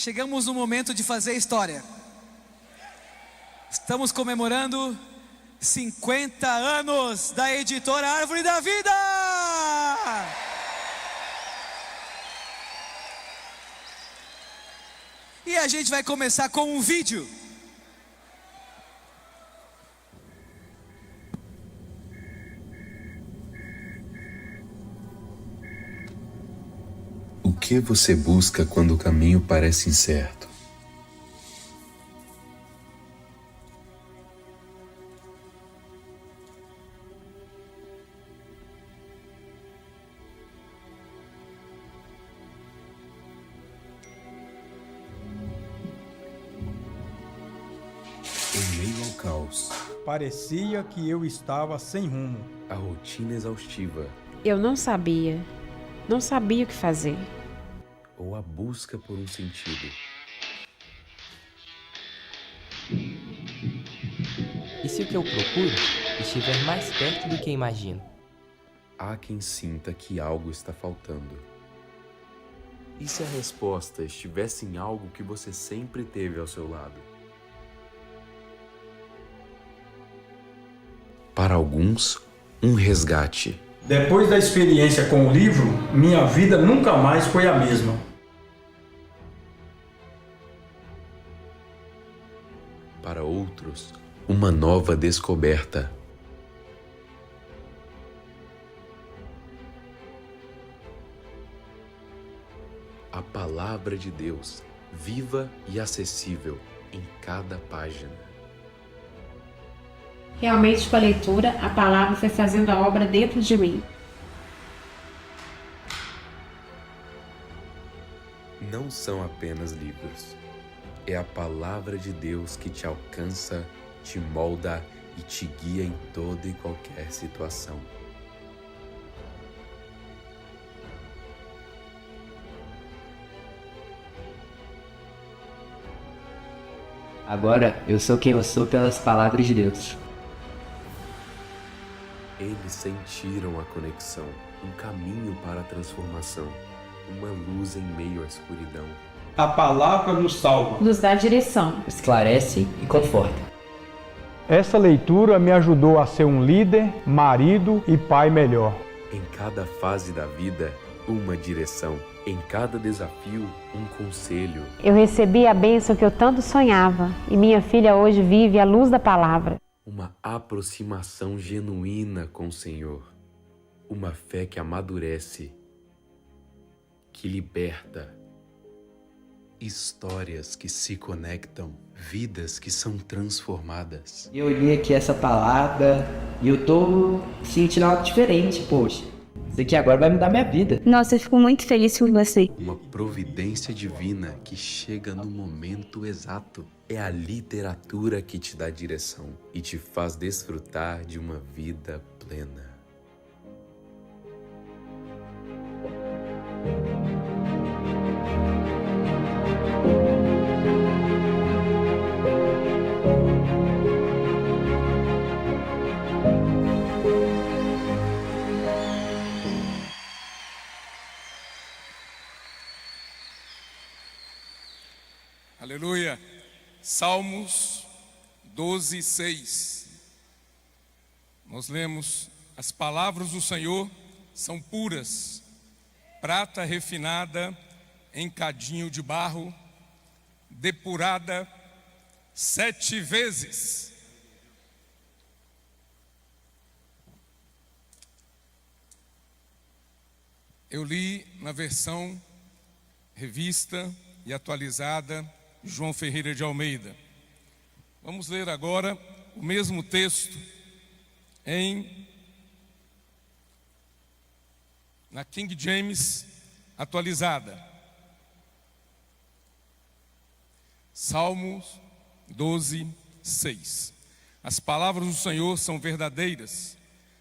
Chegamos no momento de fazer história. Estamos comemorando 50 anos da editora Árvore da Vida! E a gente vai começar com um vídeo. O que você busca quando o caminho parece incerto? Em meio ao caos, Parecia que eu estava sem rumo. a rotina exaustiva Eu não sabia o que fazer. ou a busca por um sentido. E se o que eu procuro estiver mais perto do que imagino? Há quem sinta que algo está faltando. E se a resposta estivesse em algo que você sempre teve ao seu lado? Para alguns, um resgate. Depois da experiência com o livro, minha vida nunca mais foi a mesma. Para outros, uma nova descoberta. A palavra de Deus, viva e acessível em cada página. Realmente, com a leitura, a palavra foi fazendo a obra dentro de mim. Não são apenas livros. É a palavra de Deus que te alcança, te molda e te guia em toda e qualquer situação. Agora eu sou quem eu sou pelas palavras de Deus. Eles sentiram a conexão, um caminho para a transformação, uma luz em meio à escuridão. A palavra nos salva. Nos dá direção. Esclarece e conforta. Essa leitura me ajudou a ser um líder, marido e pai melhor. Em cada fase da vida, uma direção. Em cada desafio, um conselho. Eu recebi a bênção que eu tanto sonhava, e minha filha hoje vive à luz da palavra. Uma aproximação genuína com o Senhor. Uma fé que amadurece, que liberta. Histórias que se conectam, vidas que são transformadas. Eu li aqui essa palavra e eu tô sentindo algo diferente, poxa. Isso aqui agora vai mudar minha vida. Nossa, eu fico muito feliz por você. Uma providência divina que chega no momento exato. É a literatura que te dá direção e te faz desfrutar de uma vida plena. Aleluia. Salmos 12, 6. Nós lemos: as palavras do Senhor são puras, prata refinada em cadinho de barro, depurada 7 vezes. Eu li na versão revista e atualizada João Ferreira de Almeida. Vamos ler agora o mesmo texto na King James atualizada. Salmos 12, 6. As palavras do Senhor são verdadeiras,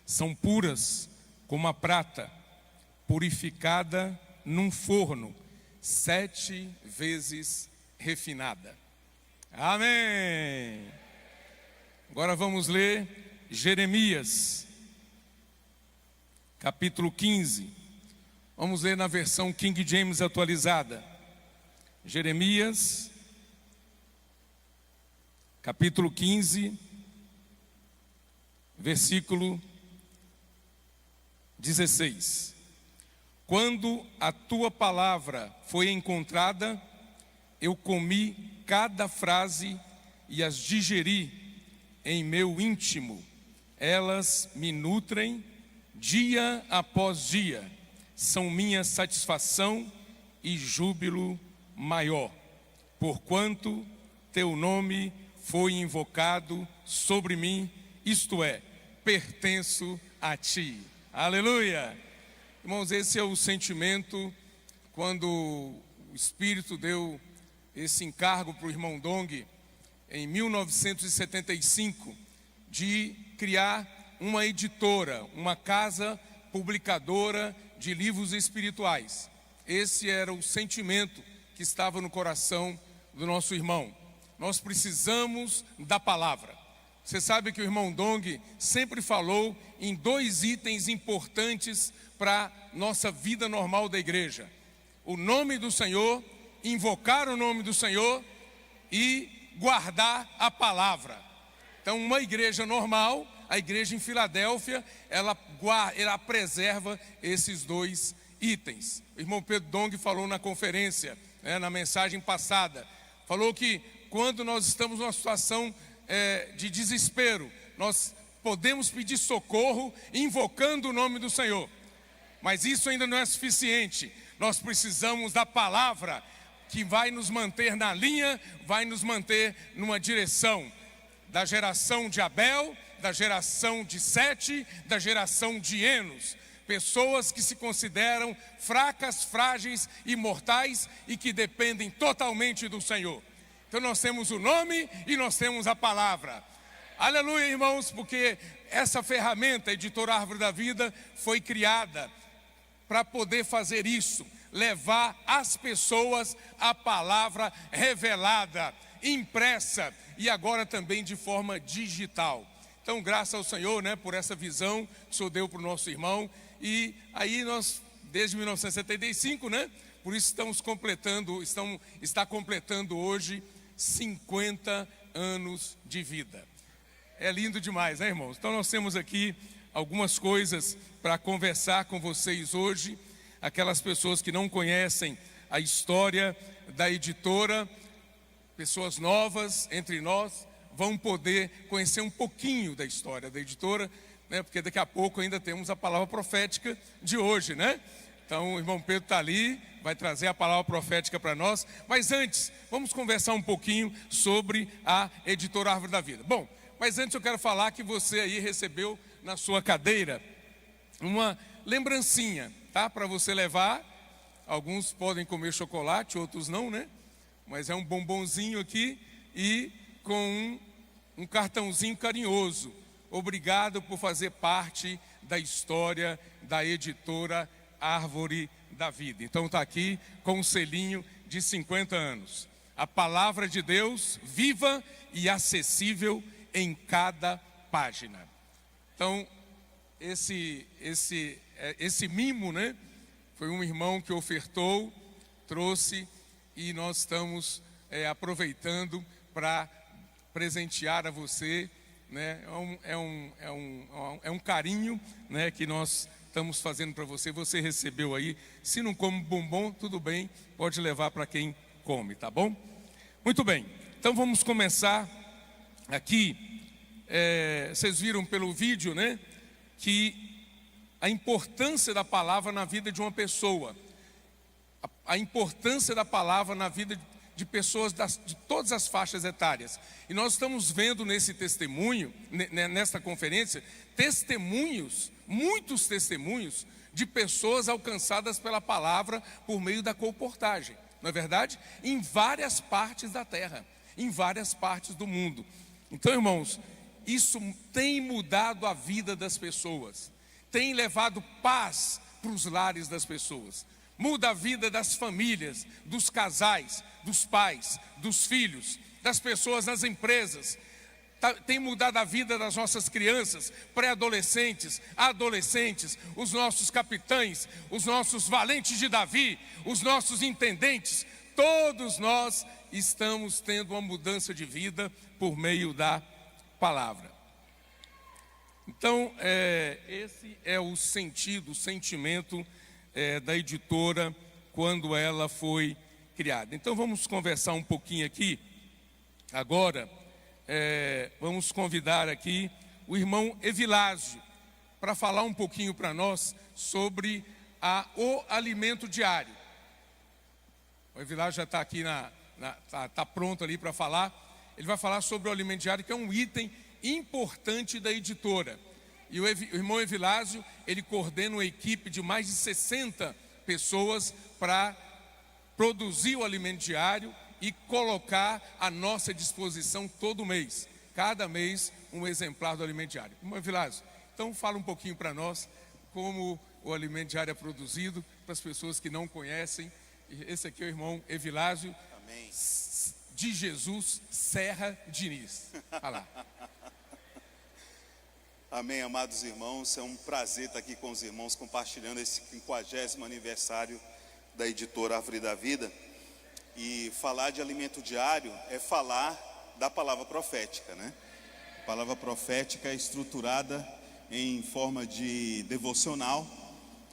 são puras como a prata, purificada num forno, 7 vezes refinada. Amém. Agora vamos ler Jeremias, capítulo 15. Vamos ler na versão King James atualizada. Jeremias, capítulo 15, versículo 16. Quando a tua palavra foi encontrada, eu comi cada frase e as digeri em meu íntimo. Elas me nutrem dia após dia, são minha satisfação e júbilo maior, porquanto teu nome foi invocado sobre mim, isto é, pertenço a ti. Aleluia! Irmãos, esse é o sentimento quando o Espírito deu esse encargo para o irmão Dong em 1975 de criar uma editora, uma casa publicadora de livros espirituais. Esse era o sentimento que estava no coração do nosso irmão. Nós precisamos da palavra. Você sabe que o irmão Dong sempre falou em 2 itens importantes para nossa vida normal da igreja: o nome do Senhor, invocar o nome do Senhor e guardar a palavra. Então, uma igreja normal, a igreja em Filadélfia, ela preserva esses 2 itens. O irmão Pedro Dong falou na conferência, na mensagem passada, falou que quando nós estamos numa situação de desespero, nós podemos pedir socorro invocando o nome do Senhor. Mas isso ainda não é suficiente. Nós precisamos da palavra que vai nos manter na linha, vai nos manter numa direção. Da geração de Abel, da geração de Sete, da geração de Enos. Pessoas que se consideram fracas, frágeis e mortais e que dependem totalmente do Senhor. Então nós temos o nome e nós temos a palavra. Aleluia, irmãos, porque essa ferramenta, a Editora Árvore da Vida, foi criada para poder fazer isso, levar às pessoas a palavra revelada, impressa e agora também de forma digital. Então, graças ao Senhor, por essa visão que o Senhor deu para o nosso irmão. E aí nós, desde 1975, por isso está completando hoje 50 anos de vida. É lindo demais, irmãos? Então nós temos aqui algumas coisas para conversar com vocês hoje. Aquelas pessoas que não conhecem a história da editora, pessoas novas entre nós, vão poder conhecer um pouquinho da história da editora, porque daqui a pouco ainda temos a palavra profética de hoje, Então o irmão Pedro está ali, vai trazer a palavra profética para nós. Mas antes, vamos conversar um pouquinho sobre a Editora Árvore da Vida. Bom, mas antes eu quero falar que você aí recebeu na sua cadeira uma lembrancinha, para você levar. Alguns podem comer chocolate, outros não, Mas é um bombonzinho aqui e com um cartãozinho carinhoso. Obrigado por fazer parte da história da Editora Árvore da Vida. Então está aqui com um selinho de 50 anos. A palavra de Deus viva e acessível em cada página. Então esse mimo, foi um irmão que ofertou, trouxe, e nós estamos aproveitando para presentear a você, é um carinho, que nós estamos fazendo para você. Você recebeu aí, se não come bombom, tudo bem, pode levar para quem come, tá bom? Muito bem, então vamos começar aqui. Vocês viram pelo vídeo, que a importância da palavra na vida de uma pessoa, a importância da palavra na vida de pessoas de todas as faixas etárias. E nós estamos vendo nesse testemunho, nesta conferência, muitos testemunhos de pessoas alcançadas pela palavra por meio da colportagem, não é verdade? Em várias partes da terra, em várias partes do mundo. Então, irmãos, isso tem mudado a vida das pessoas, tem levado paz para os lares das pessoas, muda a vida das famílias, dos casais, dos pais, dos filhos, das pessoas nas empresas. Tem mudado a vida das nossas crianças, pré-adolescentes, adolescentes, os nossos capitães, os nossos valentes de Davi, os nossos intendentes. todos nós estamos tendo uma mudança de vida por meio da palavra. Então, esse é o sentido, o sentimento da editora quando ela foi criada. Então, vamos conversar um pouquinho aqui. Agora, vamos convidar aqui o irmão Evilásio para falar um pouquinho para nós sobre o alimento diário. O Evilásio já está aqui, tá pronto ali para falar. Ele vai falar sobre o alimento diário, que é um item importante da editora. E o irmão Evilásio, ele coordena uma equipe de mais de 60 pessoas para produzir o alimento diário e colocar à nossa disposição todo mês. Cada mês, um exemplar do alimento diário. Irmão Evilásio, então fala um pouquinho para nós como o alimento diário é produzido, para as pessoas que não conhecem. Esse aqui é o irmão Evilásio. Amém. De Jesus Serra Diniz. Olha lá. Amém, amados irmãos. É um prazer estar aqui com os irmãos compartilhando esse 50º aniversário da editora Árvore da Vida. E falar de alimento diário é falar da palavra profética, né? A palavra profética é estruturada em forma de devocional,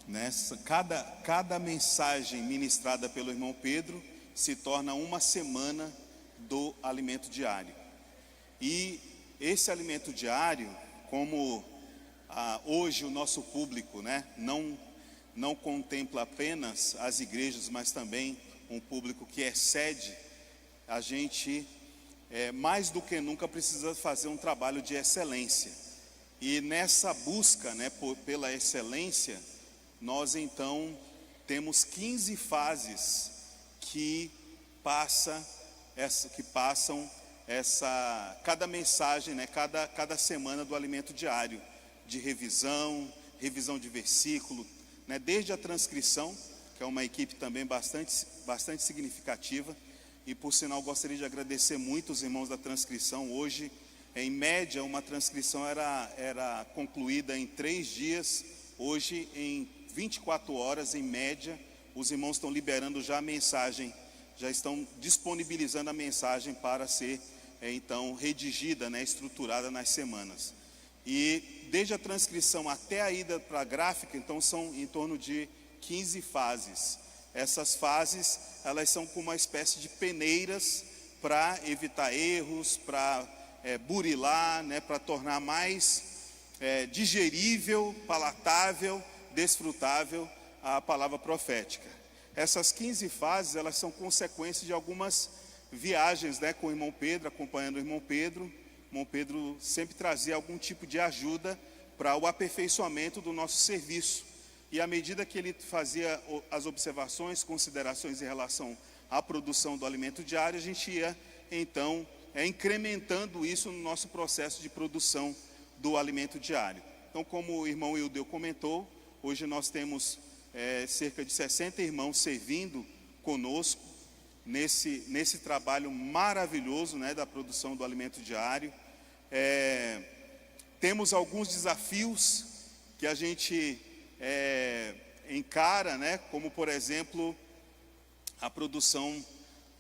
né? Cada mensagem ministrada pelo irmão Pedro se torna uma semana do alimento diário. E esse alimento diário, como hoje o nosso público, né, não contempla apenas as igrejas, mas também um público que excede, a gente mais do que nunca precisa fazer um trabalho de excelência. E nessa busca, né, pela excelência, nós então temos 15 fases que passam cada mensagem, né, cada semana do alimento diário, de revisão de versículo, né, desde a transcrição, que é uma equipe também bastante significativa. E por sinal gostaria de agradecer muito os irmãos da transcrição. Hoje, em média, uma transcrição era concluída em 3 dias. Hoje, em 24 horas, em média, os irmãos estão liberando já a mensagem, já estão disponibilizando a mensagem para ser então redigida, né, estruturada nas semanas. E desde a transcrição até a ida para a gráfica, então são em torno de 15 fases. Essas fases, elas são como uma espécie de peneiras para evitar erros, para burilar, né, para tornar mais digerível, palatável, desfrutável a palavra profética. Essas 15 fases, elas são consequência de algumas viagens, né, com o irmão Pedro, acompanhando o irmão Pedro. O irmão Pedro sempre trazia algum tipo de ajuda para o aperfeiçoamento do nosso serviço. E à medida que ele fazia as observações, considerações em relação à produção do alimento diário, a gente ia então incrementando isso no nosso processo de produção do alimento diário. Então, como o irmão Ildeu comentou, hoje nós temos cerca de 60 irmãos servindo conosco nesse trabalho maravilhoso, né, da produção do alimento diário. Temos alguns desafios que a gente encara, né, como por exemplo a produção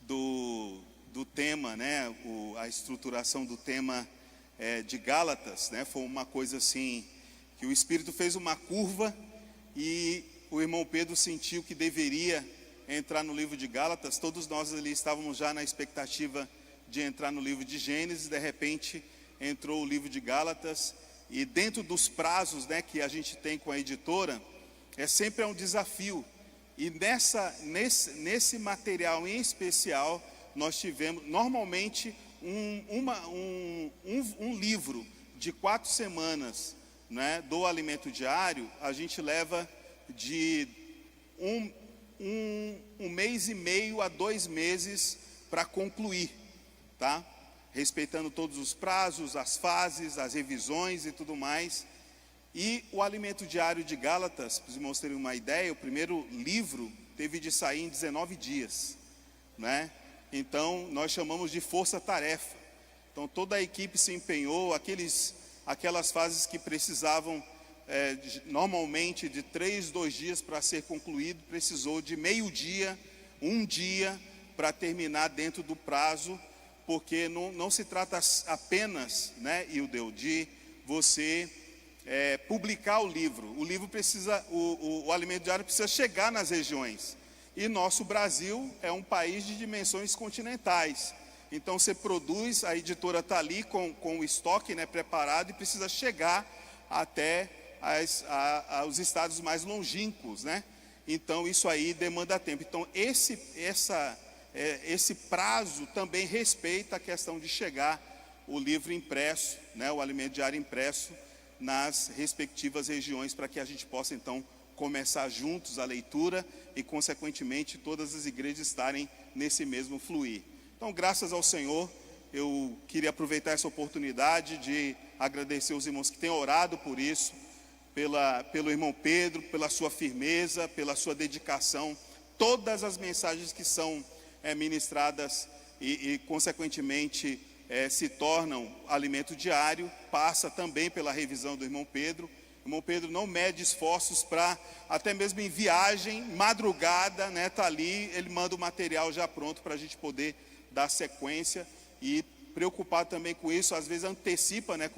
do tema, né, a estruturação do tema de Gálatas, né, foi uma coisa assim que o Espírito fez uma curva e o irmão Pedro sentiu que deveria entrar no livro de Gálatas. Todos nós ali estávamos já na expectativa de entrar no livro de Gênesis. De repente entrou o livro de Gálatas, e dentro dos prazos, né, que a gente tem com a editora, sempre um desafio. E nesse material em especial, nós tivemos normalmente um livro de 4 semanas, né, do alimento diário. A gente leva de um mês e meio a 2 meses para concluir, tá? Respeitando todos os prazos, as fases, as revisões e tudo mais. E o alimento diário de Gálatas, para os irmãos terem uma ideia, o primeiro livro teve de sair em 19 dias, né? Então nós chamamos de força-tarefa. Então toda a equipe se empenhou, aquelas fases que precisavam normalmente de 3, 2 dias para ser concluído, precisou de meio dia, 1 dia, para terminar dentro do prazo, porque não se trata apenas, né, Ildeu, de você publicar o livro. O livro precisa, o alimento diário precisa chegar nas regiões. E nosso Brasil é um país de dimensões continentais. Então você produz, a editora está ali com o estoque, né, preparado, e precisa chegar até os estados mais longínquos, né? Então isso aí demanda tempo. Então esse prazo também respeita a questão de chegar o livro impresso, né, o alimento diário impresso, nas respectivas regiões, para que a gente possa então começar juntos a leitura e consequentemente todas as igrejas estarem nesse mesmo fluir. Então, graças ao Senhor, eu queria aproveitar essa oportunidade de agradecer os irmãos que têm orado por isso, pelo irmão Pedro, pela sua firmeza, pela sua dedicação. Todas as mensagens que são ministradas e consequentemente se tornam alimento diário, passa também pela revisão do irmão Pedro. O irmão Pedro não mede esforços para, até mesmo em viagem, madrugada, né, tá ali, ele manda o material já pronto para a gente poder dar sequência, e preocupado também com isso, às vezes antecipa, né,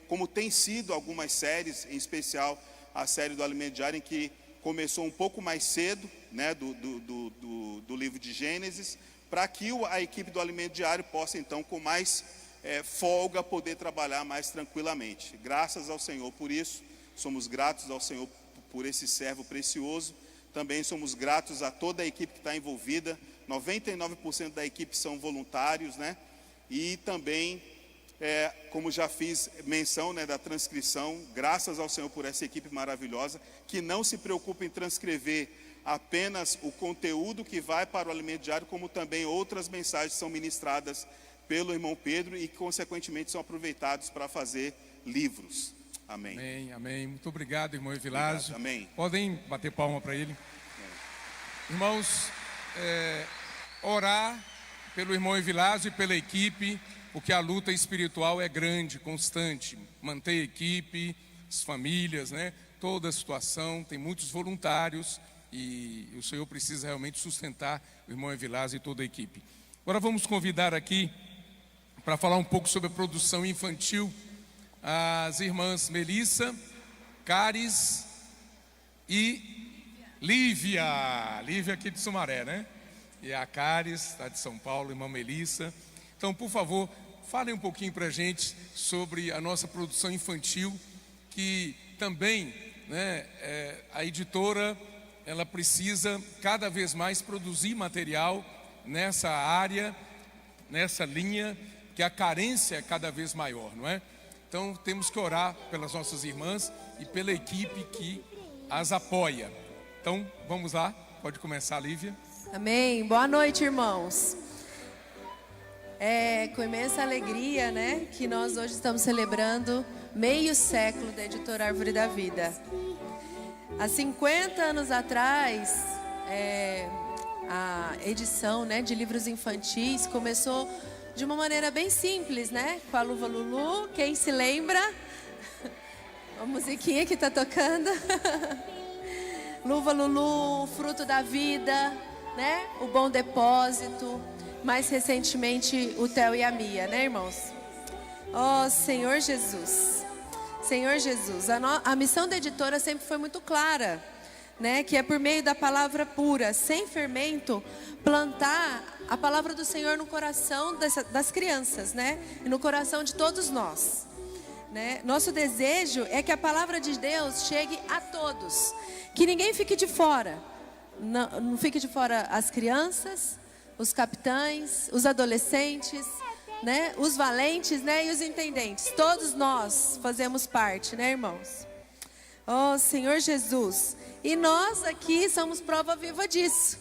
como tem sido algumas séries, em especial a série do Alimento Diário, em que começou um pouco mais cedo, né, do livro de Gênesis, para que a equipe do Alimento Diário possa então com mais folga poder trabalhar mais tranquilamente. Graças ao Senhor por isso, somos gratos ao Senhor por esse servo precioso. Também somos gratos a toda a equipe que está envolvida. 99% da equipe são voluntários, né? E também, como já fiz menção, né, da transcrição, graças ao Senhor por essa equipe maravilhosa, que não se preocupa em transcrever apenas o conteúdo que vai para o alimento diário, como também outras mensagens são ministradas pelo irmão Pedro e que consequentemente são aproveitados para fazer livros. Amém. Amém, amém. Muito obrigado, irmão Evilásio. Amém. Podem bater palma para ele. Irmãos, orar pelo irmão Evilásio e pela equipe, porque a luta espiritual é grande, constante. Manter a equipe, as famílias, né? Toda a situação, tem muitos voluntários e o Senhor precisa realmente sustentar o irmão Evilásio e toda a equipe. Agora vamos convidar aqui para falar um pouco sobre a produção infantil as irmãs Melissa, Caris e Lívia aqui de Sumaré, né? E a Caris, está de São Paulo, irmã Melissa. Então, por favor, falem um pouquinho para a gente sobre a nossa produção infantil, que também, né, a editora, ela precisa cada vez mais produzir material nessa área, nessa linha, que a carência é cada vez maior, não é? Então temos que orar pelas nossas irmãs e pela equipe que as apoia. Então vamos lá, pode começar, Lívia. Amém. Boa noite, irmãos. É com imensa alegria, né, que nós hoje estamos celebrando meio século da editora Árvore da Vida. Há 50 anos atrás, a edição, né, de livros infantis começou de uma maneira bem simples, né? Com a Luva Lulu, quem se lembra? A musiquinha que tá tocando. Luva Lulu, Fruto da Vida, né? O Bom Depósito. Mais recentemente, o Theo e a Mia, né, irmãos? Oh, Senhor Jesus. Senhor Jesus, a missão da editora sempre foi muito clara, né? Que é por meio da palavra pura, sem fermento, plantar a palavra do Senhor no coração das crianças, né? E no coração de todos nós, né? Nosso desejo é que a palavra de Deus chegue a todos, que ninguém fique de fora. Não fique de fora as crianças, os capitães, os adolescentes, né? Os valentes, né? E os entendentes. Todos nós fazemos parte, né, irmãos? Oh, Senhor Jesus. E nós aqui somos prova viva disso.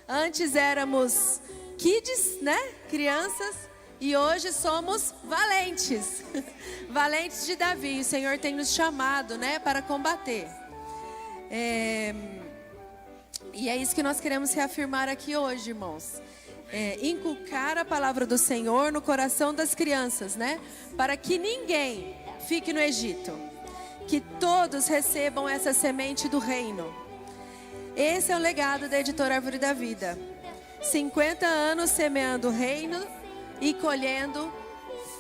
Antes éramos kids, né? Crianças. E hoje somos valentes. Valentes de Davi. O Senhor tem nos chamado, né? Para combater. E é isso que nós queremos reafirmar aqui hoje, irmãos. Inculcar a palavra do Senhor no coração das crianças, né? Para que ninguém fique no Egito. Que todos recebam essa semente do reino. Esse é o legado da editora Árvore da Vida. 50 anos semeando o reino e colhendo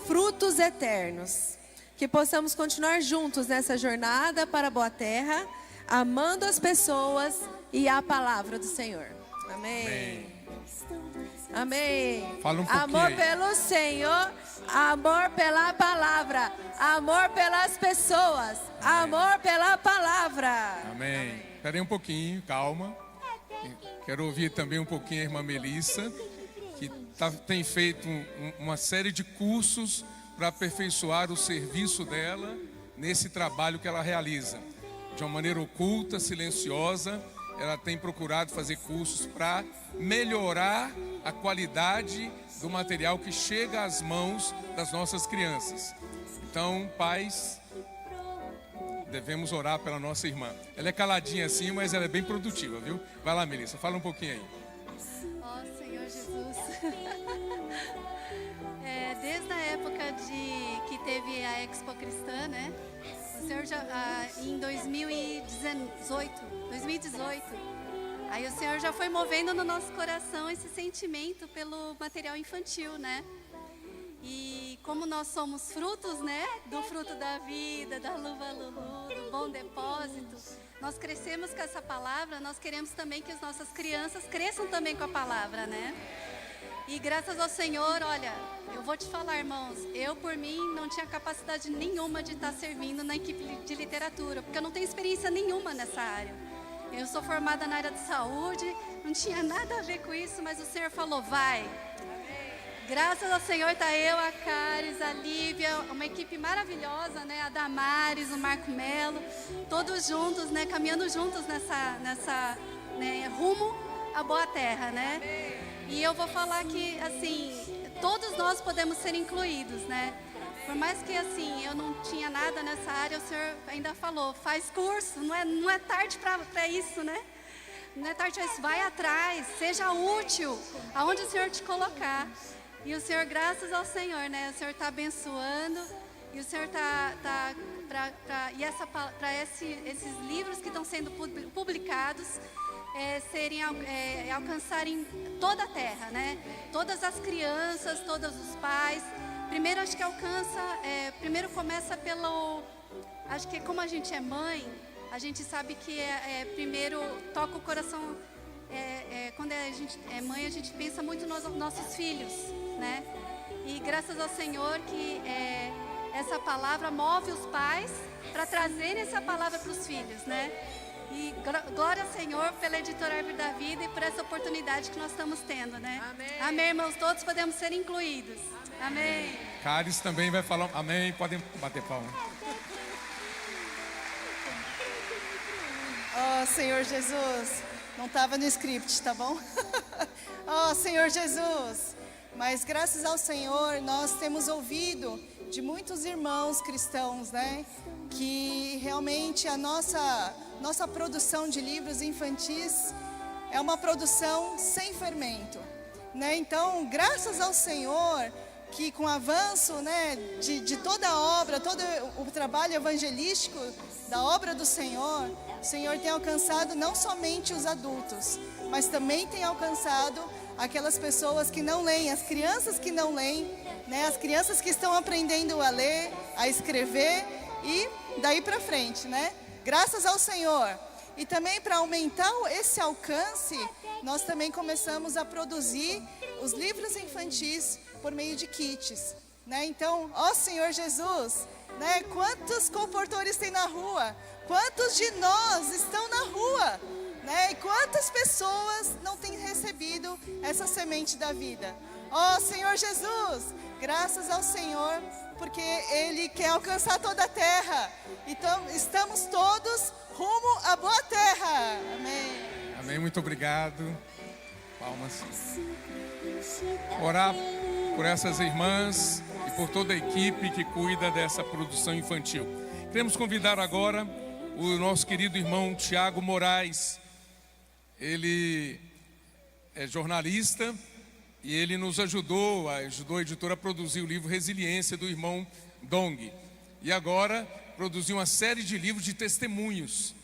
frutos eternos. Que possamos continuar juntos nessa jornada para a boa terra, amando as pessoas e a palavra do Senhor. Amém. Amém. Fala um pouquinho amor aí. pelo Senhor, amor pela palavra, amor pelas pessoas, amor pela palavra. Amém. Espera aí um pouquinho, calma. Quero ouvir também um pouquinho a irmã Melissa, que tem feito uma série de cursos para aperfeiçoar o serviço dela nesse trabalho que ela realiza. De uma maneira oculta, silenciosa, ela tem procurado fazer cursos para melhorar a qualidade do material que chega às mãos das nossas crianças. Então, pais, devemos orar pela nossa irmã. Ela é caladinha assim, mas ela é bem produtiva, viu? Vai lá, Melissa, fala um pouquinho aí. Ó Senhor Jesus, desde a época que teve a Expo Cristã, né? O Senhor já, em 2018, aí o Senhor já foi movendo no nosso coração esse sentimento pelo material infantil, né? E como nós somos frutos, né? Do fruto da vida, da luva Lulu, do bom depósito, nós crescemos com essa palavra, nós queremos também que as nossas crianças cresçam também com a palavra, né? E graças ao Senhor, olha, eu vou te falar, irmãos, eu por mim não tinha capacidade nenhuma de estar servindo na equipe de literatura, porque eu não tenho experiência nenhuma nessa área. Eu sou formada na área de saúde, não tinha nada a ver com isso, mas o Senhor falou, vai. Graças ao Senhor tá eu, a Caris, a Lívia, uma equipe maravilhosa, né? A Damares, o Marco Melo, todos juntos, né? Caminhando juntos nessa né? Rumo à boa terra, né? E eu vou falar que, assim, todos nós podemos ser incluídos, né? Por mais que, assim, eu não tinha nada nessa área, o Senhor ainda falou, faz curso, não é tarde para isso, né? Não é tarde para isso, vai atrás, seja útil, aonde o Senhor te colocar. E o Senhor, graças ao Senhor, né? O Senhor está abençoando e o Senhor está para esses livros que estão sendo publicados alcançarem toda a terra, né? Todas as crianças, todos os pais. Primeiro acho que primeiro começa acho que como a gente é mãe, a gente sabe que primeiro toca o coração. Quando a gente é mãe, a gente pensa muito nos nossos filhos, né? E graças ao Senhor que essa palavra move os pais para trazerem essa palavra para os filhos, né? E glória ao Senhor pela editora Árvore da Vida e por essa oportunidade que nós estamos tendo, né? Amém. Amém, irmãos, todos podemos ser incluídos. Amém. Caris também vai falar, amém, podem bater palma. Oh, Senhor Jesus, não estava no script, tá bom? Oh, Senhor Jesus, mas graças ao Senhor nós temos ouvido de muitos irmãos cristãos, né? Que realmente a nossa produção de livros infantis é uma produção sem fermento, né? Então, graças ao Senhor, que com o avanço, né, de toda a obra, todo o trabalho evangelístico da obra do Senhor, o Senhor tem alcançado não somente os adultos, mas também tem alcançado aquelas pessoas que não leem, as crianças que não leem, né, as crianças que estão aprendendo a ler, a escrever e daí para frente, né? Graças ao Senhor. E também para aumentar esse alcance, nós também começamos a produzir os livros infantis por meio de kits, né? Então, ó Senhor Jesus, né? Quantos comportores tem na rua? Quantos de nós estão na rua, né? E quantas pessoas não têm recebido essa semente da vida? Ó Senhor Jesus, graças ao Senhor, porque Ele quer alcançar toda a terra. Então, estamos todos rumo à boa terra. Amém. Amém, muito obrigado. Palmas. Orar por essas irmãs e por toda a equipe que cuida dessa produção infantil. Queremos convidar agora o nosso querido irmão Tiago Moraes. Ele é jornalista e ele nos ajudou a editora a produzir o livro Resiliência, do irmão Dong. E agora produziu uma série de livros de testemunhos.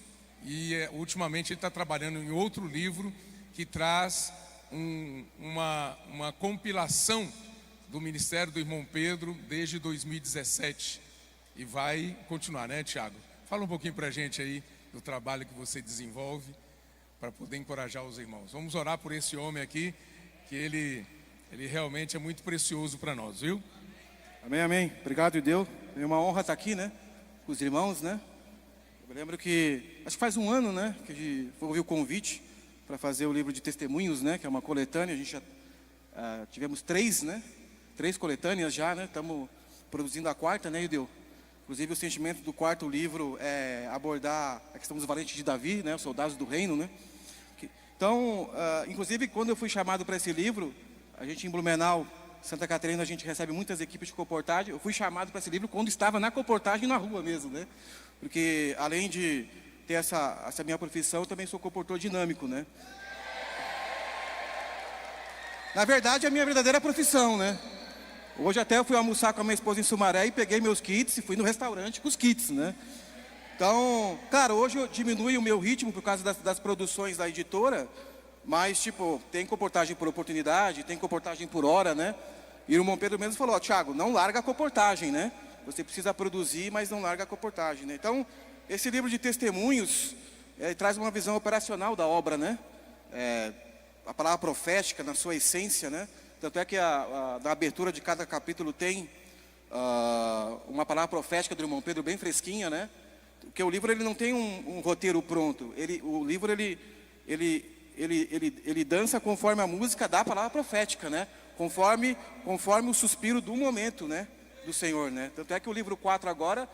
E ultimamente ele está trabalhando em outro livro que traz uma compilação do ministério do irmão Pedro desde 2017 e vai continuar, né, Tiago? Fala um pouquinho para a gente aí do trabalho que você desenvolve para poder encorajar os irmãos. Vamos orar por esse homem aqui, que ele realmente é muito precioso para nós, viu? Amém, amém. Obrigado, Deus. É uma honra estar aqui, né, com os irmãos, né? Eu lembro que, acho que faz um ano, né, que houve o convite para fazer o livro de testemunhos, né, que é uma coletânea. A gente já tivemos 3, né, 3 coletâneas já, né, estamos produzindo a 4ª, né, Deus? Inclusive o sentimento do 4º livro é abordar a questão dos valentes de Davi, né, os soldados do reino, né. Então, inclusive quando eu fui chamado para esse livro, a gente em Blumenau, Santa Catarina, a gente recebe muitas equipes de comportagem. Eu fui chamado para esse livro quando estava na comportagem na rua mesmo, né? Porque além de ter essa minha profissão, eu também sou comportor dinâmico, né? Na verdade, é a minha verdadeira profissão, né? Hoje até eu fui almoçar com a minha esposa em Sumaré e peguei meus kits e fui no restaurante com os kits, né? Então, cara, hoje eu diminui o meu ritmo por causa das produções da editora, mas, tipo, tem comportagem por oportunidade, tem comportagem por hora, né? E o irmão Pedro mesmo falou, Tiago, não larga a comportagem, né? Você precisa produzir, mas não larga a comportagem, né? Então, esse livro de testemunhos traz uma visão operacional da obra, né? A palavra profética na sua essência, né? Tanto é que na abertura de cada capítulo tem uma palavra profética do irmão Pedro bem fresquinha, né? Porque o livro ele não tem um roteiro pronto. O livro ele dança conforme a música da palavra profética, né? Conforme o suspiro do momento, né? Do Senhor, né? Tanto é que o livro 4 agora,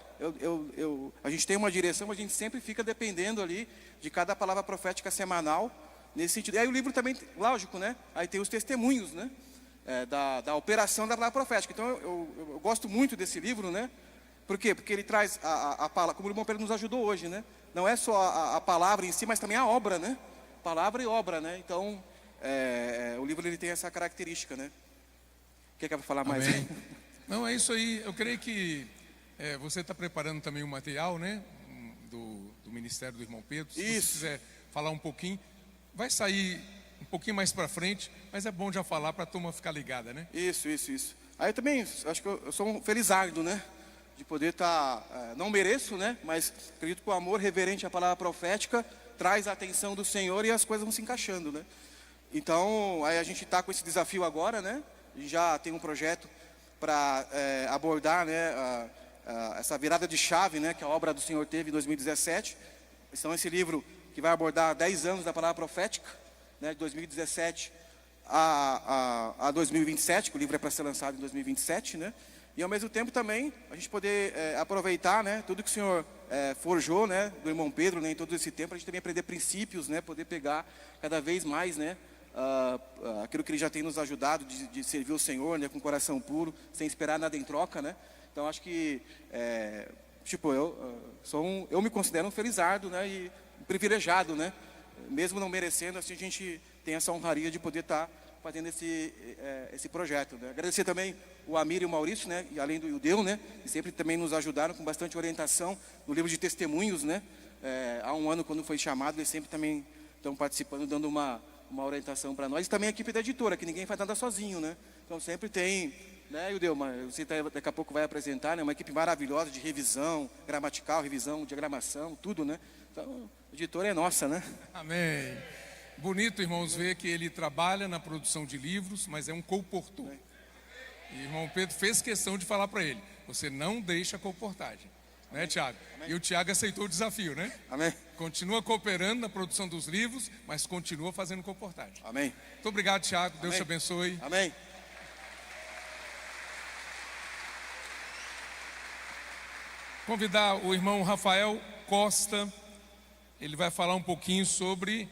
a gente tem uma direção, a gente sempre fica dependendo ali de cada palavra profética semanal, nesse sentido. E aí o livro também, lógico, né? Aí tem os testemunhos, né? Da operação da palavra profética. Então eu gosto muito desse livro, né? Por quê? Porque ele traz a palavra, como o irmão Pedro nos ajudou hoje, né? Não é só a palavra em si, mas também a obra, né? Palavra e obra, né? Então, o livro ele tem essa característica, né? Quer que eu falar mais? Amém. Não, é isso aí. Eu creio que você está preparando também o material, né? Do Ministério do Irmão Pedro. Se você quiser falar um pouquinho, vai sair um pouquinho mais para frente, mas é bom já falar para a turma ficar ligada, né? Isso. Aí eu também, acho que eu sou um felizardo, né? De poder estar, não mereço, né? Mas acredito que o amor reverente à palavra profética traz a atenção do Senhor e as coisas vão se encaixando, né? Então, aí a gente está com esse desafio agora, né? A gente já tem um projeto para abordar, né? Essa virada de chave, né? Que a obra do Senhor teve em 2017. Então, esse livro que vai abordar 10 anos da palavra profética, né? De 2017 a 2027, que o livro é para ser lançado em 2027, né? E ao mesmo tempo também a gente poder aproveitar, né, tudo que o Senhor forjou, né, do irmão Pedro, né, em todo esse tempo, a gente também aprender princípios, né, poder pegar cada vez mais, né, aquilo que ele já tem nos ajudado de servir o Senhor, né, com coração puro, sem esperar nada em troca, né. Então acho que eu me considero um felizardo, né, e privilegiado, né, mesmo não merecendo, assim a gente tem essa honraria de poder estar fazendo esse projeto, né? Agradecer também o Amir e o Maurício, né? E além do Ildeu, né? Que sempre também nos ajudaram com bastante orientação no livro de testemunhos, né? Há um ano, quando foi chamado, eles sempre também estão participando, dando uma orientação para nós. E também a equipe da editora, que ninguém faz nada sozinho, né? Então sempre tem, né, Ildeu? Você daqui a pouco vai apresentar, né? Uma equipe maravilhosa de revisão gramatical, revisão, diagramação, tudo, né? Então a editora é nossa, né? Amém. Bonito, irmãos, ver que ele trabalha na produção de livros, mas é um colportor. E o irmão Pedro fez questão de falar para ele, você não deixa a colportagem, né, Tiago? E o Tiago aceitou o desafio, né? Amém. Continua cooperando na produção dos livros, mas continua fazendo colportagem. Amém. Muito obrigado, Tiago. Deus te abençoe. Amém. Convidar o irmão Rafael Costa, ele vai falar um pouquinho sobre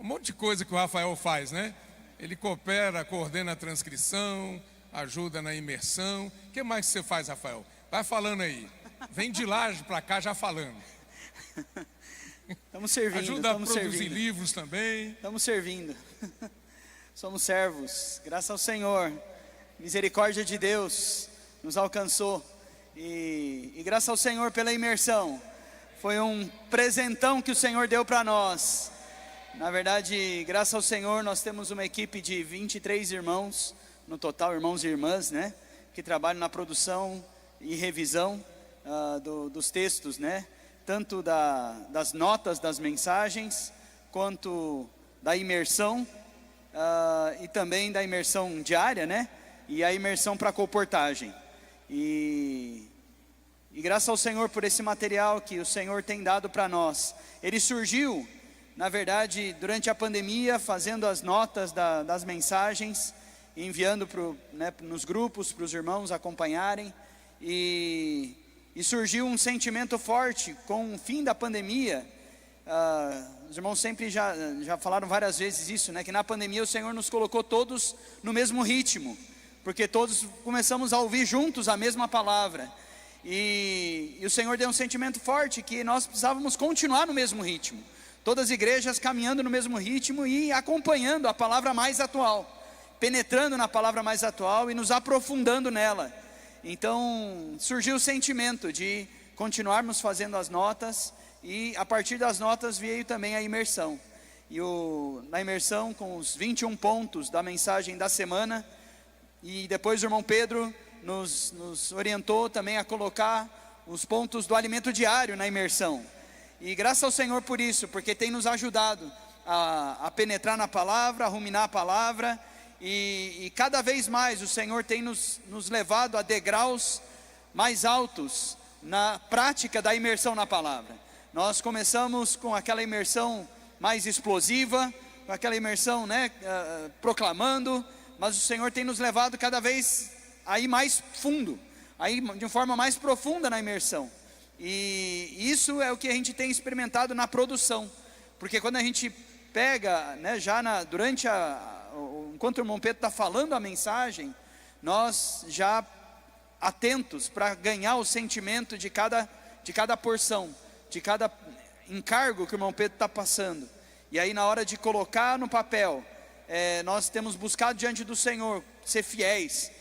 um monte de coisa que o Rafael faz, né? Ele coopera, coordena a transcrição, ajuda na imersão. O que mais você faz, Rafael? Vai falando aí. Vem de lá para cá já falando. Estamos servindo. Ajuda a produzir livros também. Estamos servindo. Somos servos. Graças ao Senhor. Misericórdia de Deus nos alcançou. E graças ao Senhor pela imersão. Foi um presentão que o Senhor deu para nós. Na verdade, graças ao Senhor, nós temos uma equipe de 23 irmãos, no total, irmãos e irmãs, né? Que trabalham na produção e revisão dos textos, né? Tanto das notas das mensagens, quanto da imersão, e também da imersão diária, né? E a imersão para colportagem. E graças ao Senhor por esse material que o Senhor tem dado para nós. Ele surgiu, na verdade, durante a pandemia, fazendo as notas das mensagens, enviando nos grupos para os irmãos acompanharem. E surgiu um sentimento forte com o fim da pandemia. Os irmãos sempre já falaram várias vezes isso, né? Que na pandemia o Senhor nos colocou todos no mesmo ritmo, porque todos começamos a ouvir juntos a mesma palavra. E o Senhor deu um sentimento forte que nós precisávamos continuar no mesmo ritmo. Todas as igrejas caminhando no mesmo ritmo e acompanhando a palavra mais atual, penetrando na palavra mais atual e nos aprofundando nela. Então surgiu o sentimento de continuarmos fazendo as notas, e a partir das notas veio também a imersão. E na imersão, com os 21 pontos da mensagem da semana, e depois o irmão Pedro nos orientou também a colocar os pontos do alimento diário na imersão. E graças ao Senhor por isso, porque tem nos ajudado a penetrar na palavra, a ruminar a palavra, e cada vez mais o Senhor tem nos levado a degraus mais altos na prática da imersão na palavra. Nós começamos com aquela imersão mais explosiva, com aquela imersão, né, proclamando, mas o Senhor tem nos levado cada vez a ir mais fundo, a ir de forma mais profunda na imersão. E isso é o que a gente tem experimentado na produção, porque quando a gente pega, né, enquanto o irmão Pedro está falando a mensagem, nós já atentos para ganhar o sentimento de cada porção, de cada encargo que o irmão Pedro está passando. E aí na hora de colocar no papel, nós temos buscado diante do Senhor ser fiéis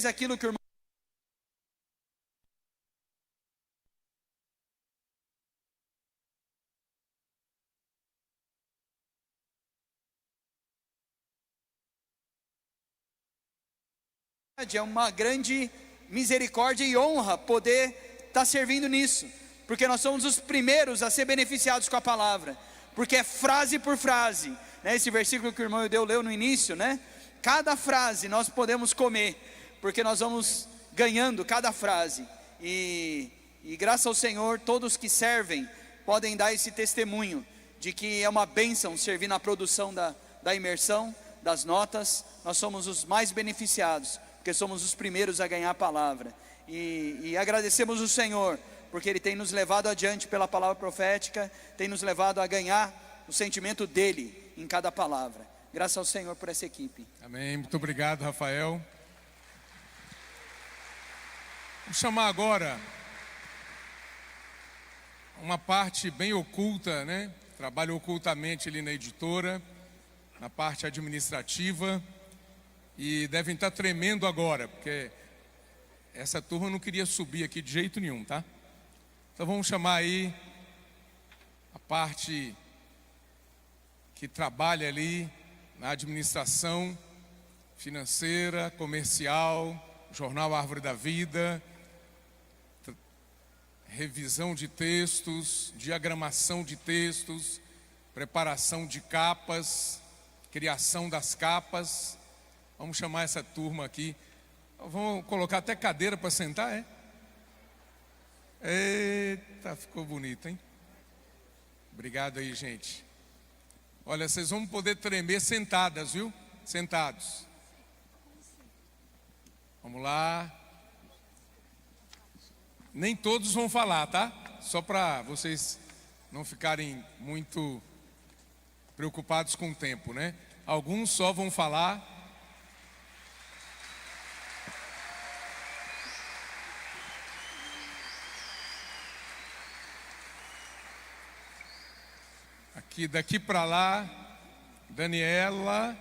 àquilo que o irmão é uma grande misericórdia e honra poder estar servindo nisso, porque nós somos os primeiros a ser beneficiados com a palavra, porque é frase por frase, né? Esse versículo que o irmão Eudeu leu no início, né? Cada frase nós podemos comer, porque nós vamos ganhando cada frase, e graças ao Senhor, todos que servem podem dar esse testemunho, de que é uma bênção servir na produção da imersão, das notas. Nós somos os mais beneficiados, porque somos os primeiros a ganhar a palavra, e agradecemos o Senhor, porque Ele tem nos levado adiante pela palavra profética, tem nos levado a ganhar o sentimento dEle em cada palavra. Graças ao Senhor por essa equipe. Amém, muito obrigado, Rafael. Vou chamar agora uma parte bem oculta, né? Trabalho ocultamente ali na editora, na parte administrativa, e devem estar tremendo agora, porque essa turma não queria subir aqui de jeito nenhum, tá? Então vamos chamar aí a parte que trabalha ali na administração financeira, comercial, jornal Árvore da Vida, revisão de textos, diagramação de textos, preparação de capas, criação das capas. Vamos chamar essa turma aqui. Vamos colocar até cadeira para sentar, é? Eita, ficou bonito, hein? Obrigado aí, gente. Olha, vocês vão poder tremer sentadas, viu? Sentados. Vamos lá. Nem todos vão falar, tá? Só para vocês não ficarem muito preocupados com o tempo, né? Alguns só vão falar. Daqui para lá, Daniele,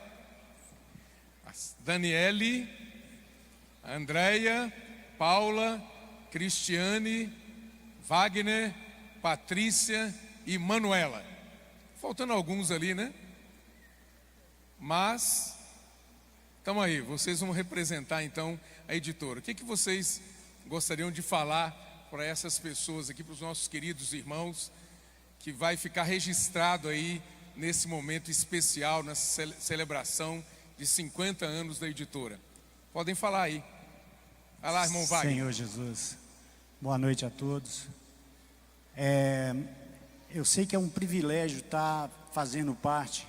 Andréia, Paula, Cristiane, Wagner, Patrícia e Manuela. Faltando alguns ali, né? Mas, estamos aí, vocês vão representar então a editora. O que vocês gostariam de falar para essas pessoas aqui, para os nossos queridos irmãos, que vai ficar registrado aí nesse momento especial, nessa celebração de 50 anos da editora? Podem falar aí. Vai lá, irmão Wagner. Senhor Jesus, boa noite a todos. Eu sei que é um privilégio estar fazendo parte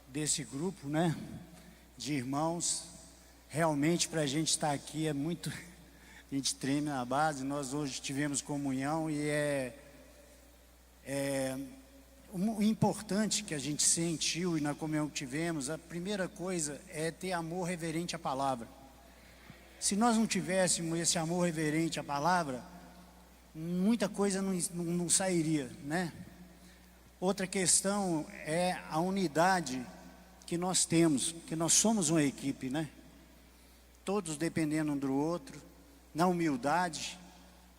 desse grupo, né, de irmãos. Realmente, para a gente estar aqui é muito... A gente treme na base. Nós hoje tivemos comunhão e o importante que a gente sentiu e na comunhão que tivemos, a primeira coisa é ter amor reverente à palavra. Se nós não tivéssemos esse amor reverente à palavra, muita coisa não sairia, né? Outra questão é a unidade que nós temos, que nós somos uma equipe, né? Todos dependendo um do outro, na humildade,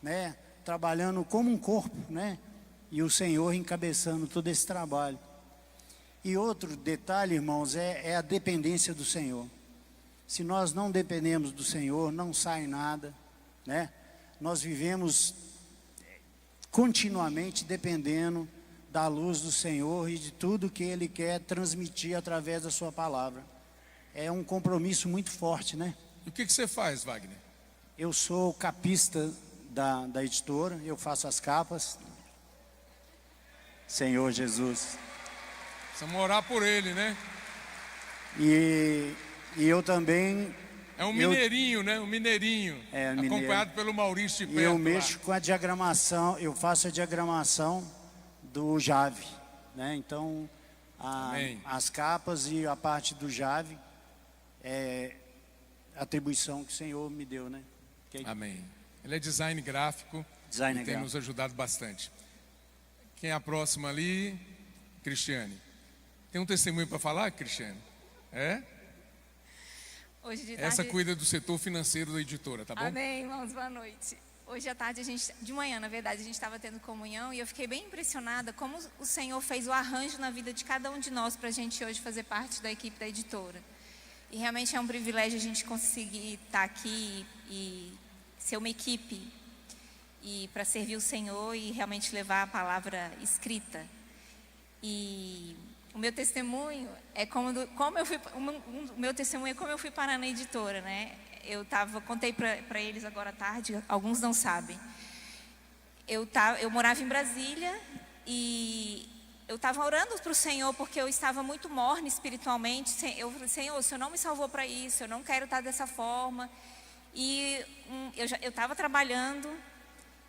né? Trabalhando como um corpo, né? E o Senhor encabeçando todo esse trabalho. E outro detalhe, irmãos, é a dependência do Senhor. Se nós não dependemos do Senhor, não sai nada, né? Nós vivemos continuamente dependendo da luz do Senhor e de tudo que Ele quer transmitir através da sua palavra. É um compromisso muito forte, né? E o que você faz, Wagner? Eu sou capista da editora, eu faço as capas. Senhor Jesus. Precisamos orar por ele, né? E eu também... É um mineirinho, né? Um mineirinho. Acompanhado pelo Maurício de Perto. E eu mexo com a diagramação, eu faço a diagramação do Jave, né? Então, as capas e a parte do Jave é atribuição que o Senhor me deu, né? Okay? Amém. Ele é design gráfico e tem nos ajudado bastante. Quem é a próxima ali? Cristiane. Tem um testemunho para falar, Cristiane? Hoje de tarde... Essa cuida do setor financeiro da editora, tá bom? Amém, irmãos, boa noite. Hoje à tarde, de manhã, na verdade, a gente estava tendo comunhão e eu fiquei bem impressionada como o Senhor fez o arranjo na vida de cada um de nós para a gente hoje fazer parte da equipe da editora. E realmente é um privilégio a gente conseguir estar aqui e ser uma equipe e para servir o Senhor e realmente levar a palavra escrita. E o meu testemunho é como eu fui parar na editora, né? Contei para eles agora à tarde, alguns não sabem. Eu morava em Brasília e eu estava orando para o Senhor porque eu estava muito morna espiritualmente. Eu falei, Senhor, o Senhor não me salvou para isso, eu não quero estar dessa forma. E eu estava trabalhando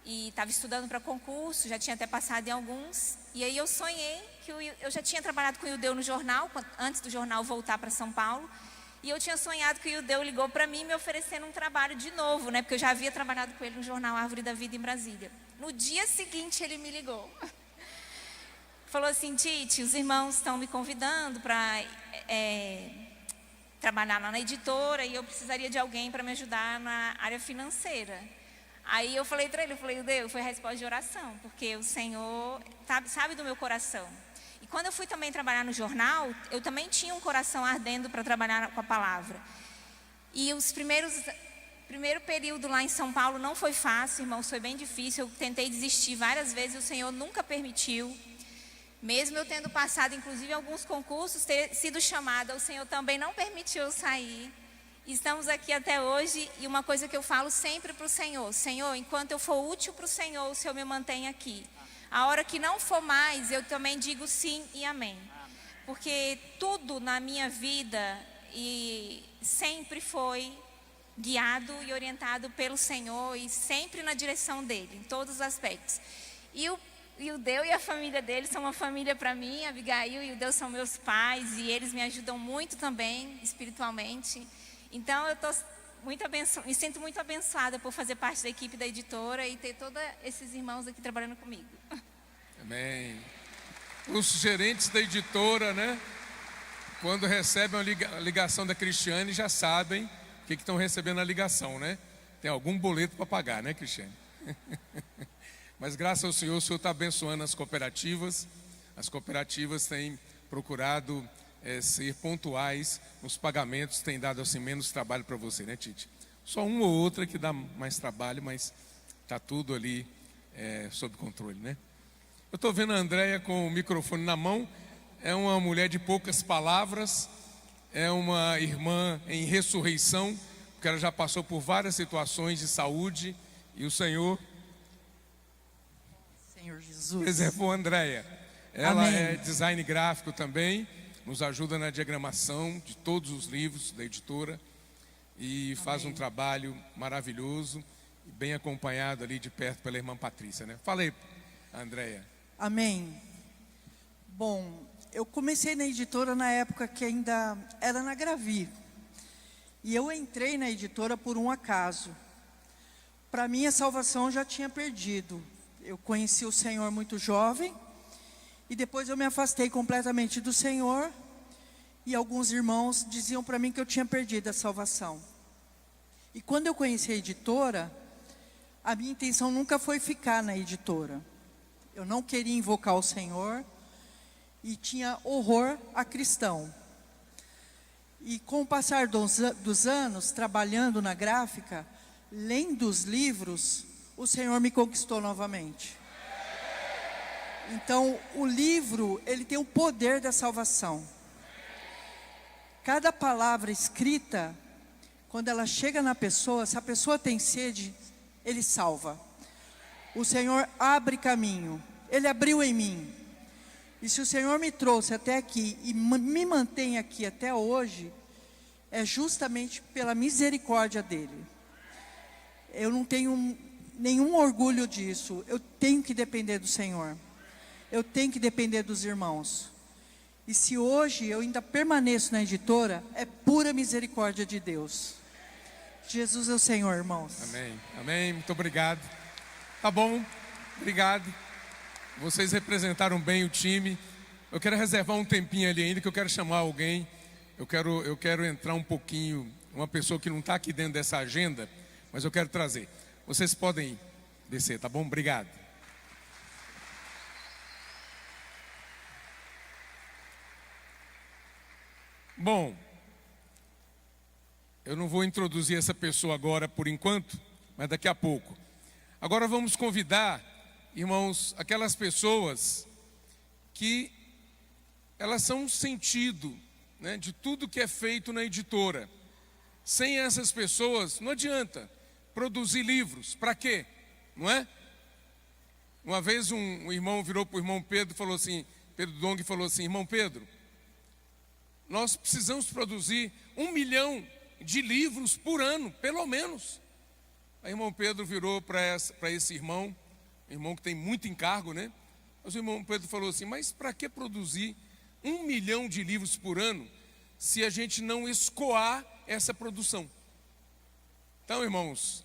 e estava estudando para concurso, já tinha até passado em alguns. E aí eu sonhei que eu já tinha trabalhado com o Ildeu no jornal, antes do jornal voltar para São Paulo. E eu tinha sonhado que o Ildeu ligou para mim me oferecendo um trabalho de novo, né? Porque eu já havia trabalhado com ele no jornal Árvore da Vida em Brasília. No dia seguinte ele me ligou. Falou assim, Tite, os irmãos estão me convidando para trabalhar lá na editora e eu precisaria de alguém para me ajudar na área financeira. Aí eu falei para ele, Ildeu, foi a resposta de oração, porque o Senhor sabe do meu coração. E quando eu fui também trabalhar no jornal, eu também tinha um coração ardendo para trabalhar com a palavra. E primeiro período lá em São Paulo não foi fácil, irmãos, foi bem difícil. Eu tentei desistir várias vezes e o Senhor nunca permitiu. Mesmo eu tendo passado, inclusive, alguns concursos, ter sido chamada, o Senhor também não permitiu eu sair. Estamos aqui até hoje e uma coisa que eu falo sempre para o Senhor, Senhor, enquanto eu for útil para o Senhor me mantém aqui. A hora que não for mais, eu também digo sim e amém. Porque tudo na minha vida sempre foi guiado e orientado pelo Senhor e sempre na direção dele, em todos os aspectos. E o Ildeu e a família dele são uma família para mim, a Abigail e o Ildeu são meus pais e eles me ajudam muito também, espiritualmente. Então eu me sinto muito abençoada por fazer parte da equipe da editora e ter todos esses irmãos aqui trabalhando comigo. Amém. Os gerentes da editora, né? Quando recebem a ligação da Cristiane, já sabem o que estão recebendo a ligação, né? Tem algum boleto para pagar, né, Cristiane? Mas graças ao Senhor, o Senhor está abençoando as cooperativas, As cooperativas têm procurado ser pontuais nos pagamentos, tem dado assim menos trabalho para você, né, Tite? Só uma ou outra que dá mais trabalho, mas está tudo ali sob controle, né? Eu estou vendo a Andréia com o microfone na mão. É uma mulher de poucas palavras, é uma irmã em ressurreição, porque ela já passou por várias situações de saúde e o Senhor Jesus preservou a Andréia. Ela Amém. é design gráfico também, nos ajuda na diagramação de todos os livros da editora e faz um trabalho maravilhoso, bem acompanhado ali de perto pela irmã Patrícia, né? Falei, Andréia. Amém. Bom, eu comecei na editora na época que ainda era na Gravir. E eu entrei na editora por um acaso. Para mim, a salvação eu já tinha perdido. Eu conheci o Senhor muito jovem. E depois eu me afastei completamente do Senhor. E alguns irmãos diziam para mim que eu tinha perdido a salvação. E quando eu conheci a editora, a minha intenção nunca foi ficar na editora. Eu não queria invocar o Senhor e tinha horror a cristão. E com o passar dos anos, trabalhando na gráfica, lendo os livros, o Senhor me conquistou novamente. Então, o livro, ele tem o poder da salvação. Cada palavra escrita, quando ela chega na pessoa, se a pessoa tem sede, ele salva. O Senhor abre caminho, Ele abriu em mim. E se o Senhor me trouxe até aqui e me mantém aqui até hoje, é justamente pela misericórdia dEle. Eu não tenho nenhum orgulho disso, eu tenho que depender do Senhor. Eu tenho que depender dos irmãos. E se hoje eu ainda permaneço na editora, é pura misericórdia de Deus. Jesus é o Senhor, irmãos. Amém, amém, muito obrigado. Tá bom, obrigado. Vocês representaram bem o time. Eu quero reservar um tempinho ali ainda, que eu quero chamar alguém. Eu quero entrar um pouquinho, uma pessoa que não está aqui dentro dessa agenda, mas eu quero trazer. Vocês podem descer, tá bom? Obrigado. Bom, eu não vou introduzir essa pessoa agora por enquanto, mas daqui a pouco. Agora vamos convidar, irmãos, aquelas pessoas que elas são um sentido, né, de tudo que é feito na editora. Sem essas pessoas não adianta produzir livros. Para quê? Não é? Uma vez um irmão virou para o irmão Pedro e falou assim, Pedro Dong falou assim: irmão Pedro, nós precisamos produzir 1 milhão de livros por ano, pelo menos. Aí o irmão Pedro virou para esse irmão que tem muito encargo, né? Mas o irmão Pedro falou assim: mas para que produzir 1 milhão de livros por ano se a gente não escoar essa produção? Então, irmãos,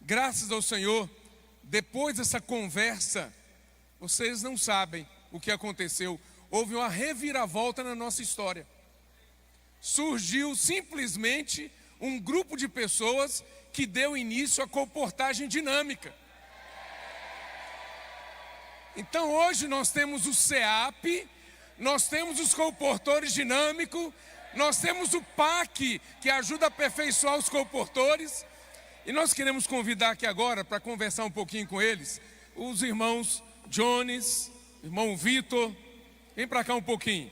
graças ao Senhor, depois dessa conversa, vocês não sabem o que aconteceu. Houve uma reviravolta na nossa história. Surgiu simplesmente um grupo de pessoas que deu início à comportagem dinâmica. Então hoje nós temos o CEAP, nós temos os comportores dinâmicos, nós temos o PAC, que ajuda a aperfeiçoar os comportores, e nós queremos convidar aqui agora, para conversar um pouquinho com eles, os irmãos Jones, irmão Vitor. Vem para cá um pouquinho.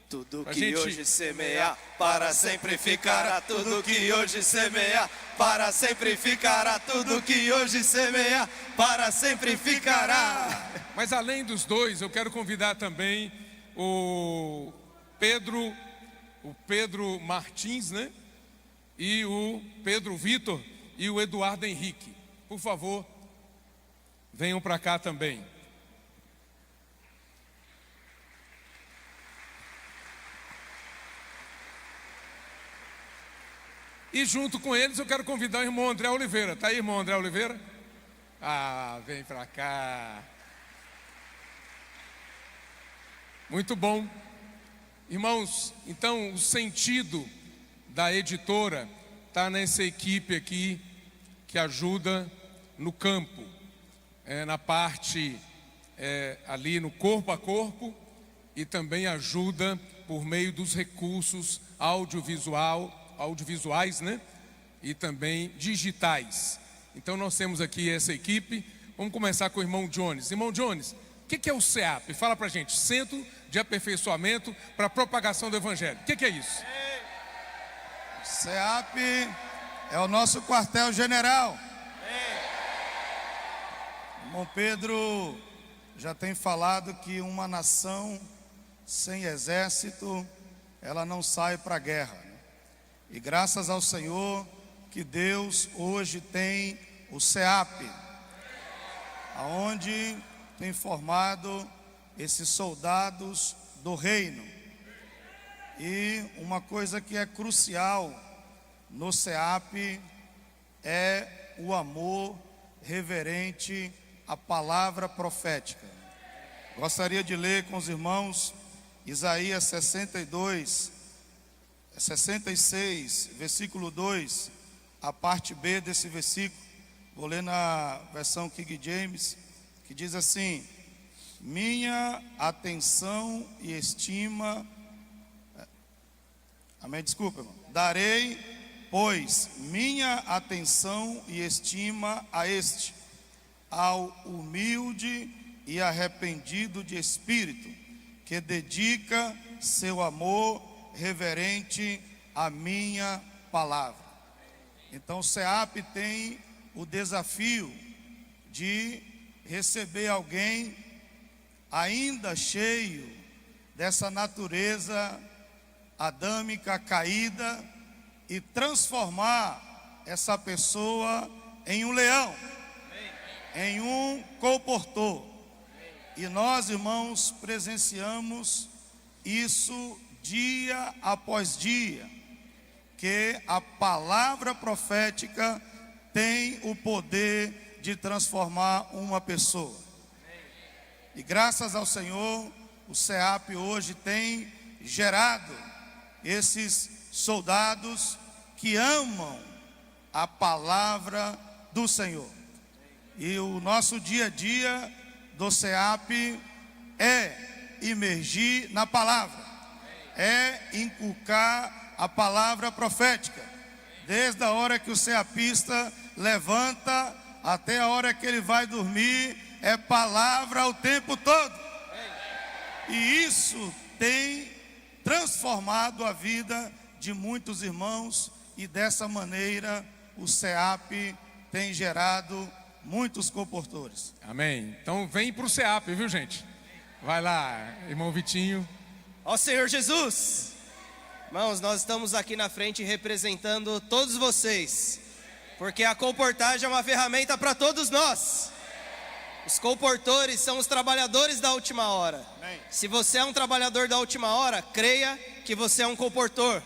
Tudo que hoje semeia, para sempre ficará. Tudo que hoje semeia, para sempre ficará. Tudo que hoje semeia, para sempre ficará. Mas além dos dois, eu quero convidar também o Pedro Martins, né? E o Pedro Vitor e o Eduardo Henrique. Por favor, venham para cá também. E junto com eles eu quero convidar o irmão André Oliveira. Está aí, irmão André Oliveira? Ah, vem para cá. Muito bom. Irmãos, então o sentido da editora está nessa equipe aqui que ajuda no campo, na parte ali no corpo a corpo e também ajuda por meio dos recursos audiovisuais, né? E também digitais. Então nós temos aqui essa equipe. Vamos começar com o irmão Jones. Irmão Jones, o que é o CEAP? Fala pra gente. Centro de Aperfeiçoamento para a Propagação do Evangelho. O que é isso? CEAP é o nosso quartel-general. Irmão Pedro já tem falado que uma nação sem exército, ela não sai para a guerra. E graças ao Senhor que Deus hoje tem o CEAP, aonde tem formado esses soldados do reino. E uma coisa que é crucial no CEAP é o amor reverente à palavra profética. Gostaria de ler com os irmãos Isaías 66, versículo 2, a parte B desse versículo. Vou ler na versão King James, que diz assim: minha atenção e estima, amém, desculpa, irmão. Darei, pois, minha atenção e estima a este, ao humilde e arrependido de espírito, que dedica seu amor reverente à minha palavra. Então o CEAP tem o desafio de receber alguém ainda cheio dessa natureza adâmica caída e transformar essa pessoa em um leão, em um colportor. E nós, irmãos, presenciamos isso dia após dia, que a palavra profética tem o poder de transformar uma pessoa. E graças ao Senhor, o CEAP hoje tem gerado esses soldados que amam a palavra do Senhor. E o nosso dia a dia do CEAP é imergir na palavra, é inculcar a palavra profética, desde a hora que o CEAPista levanta até a hora que ele vai dormir, é palavra o tempo todo. E isso tem transformado a vida de muitos irmãos, e dessa maneira o CEAP tem gerado muitos comportores. Amém. Então vem para o CEAP, viu, gente? Vai lá, irmão Vitinho. Ó Senhor Jesus. Irmãos, nós estamos aqui na frente representando todos vocês, porque a colportagem é uma ferramenta para todos nós. Os colportores são os trabalhadores da última hora. Amém. Se você é um trabalhador da última hora, creia que você é um colportor.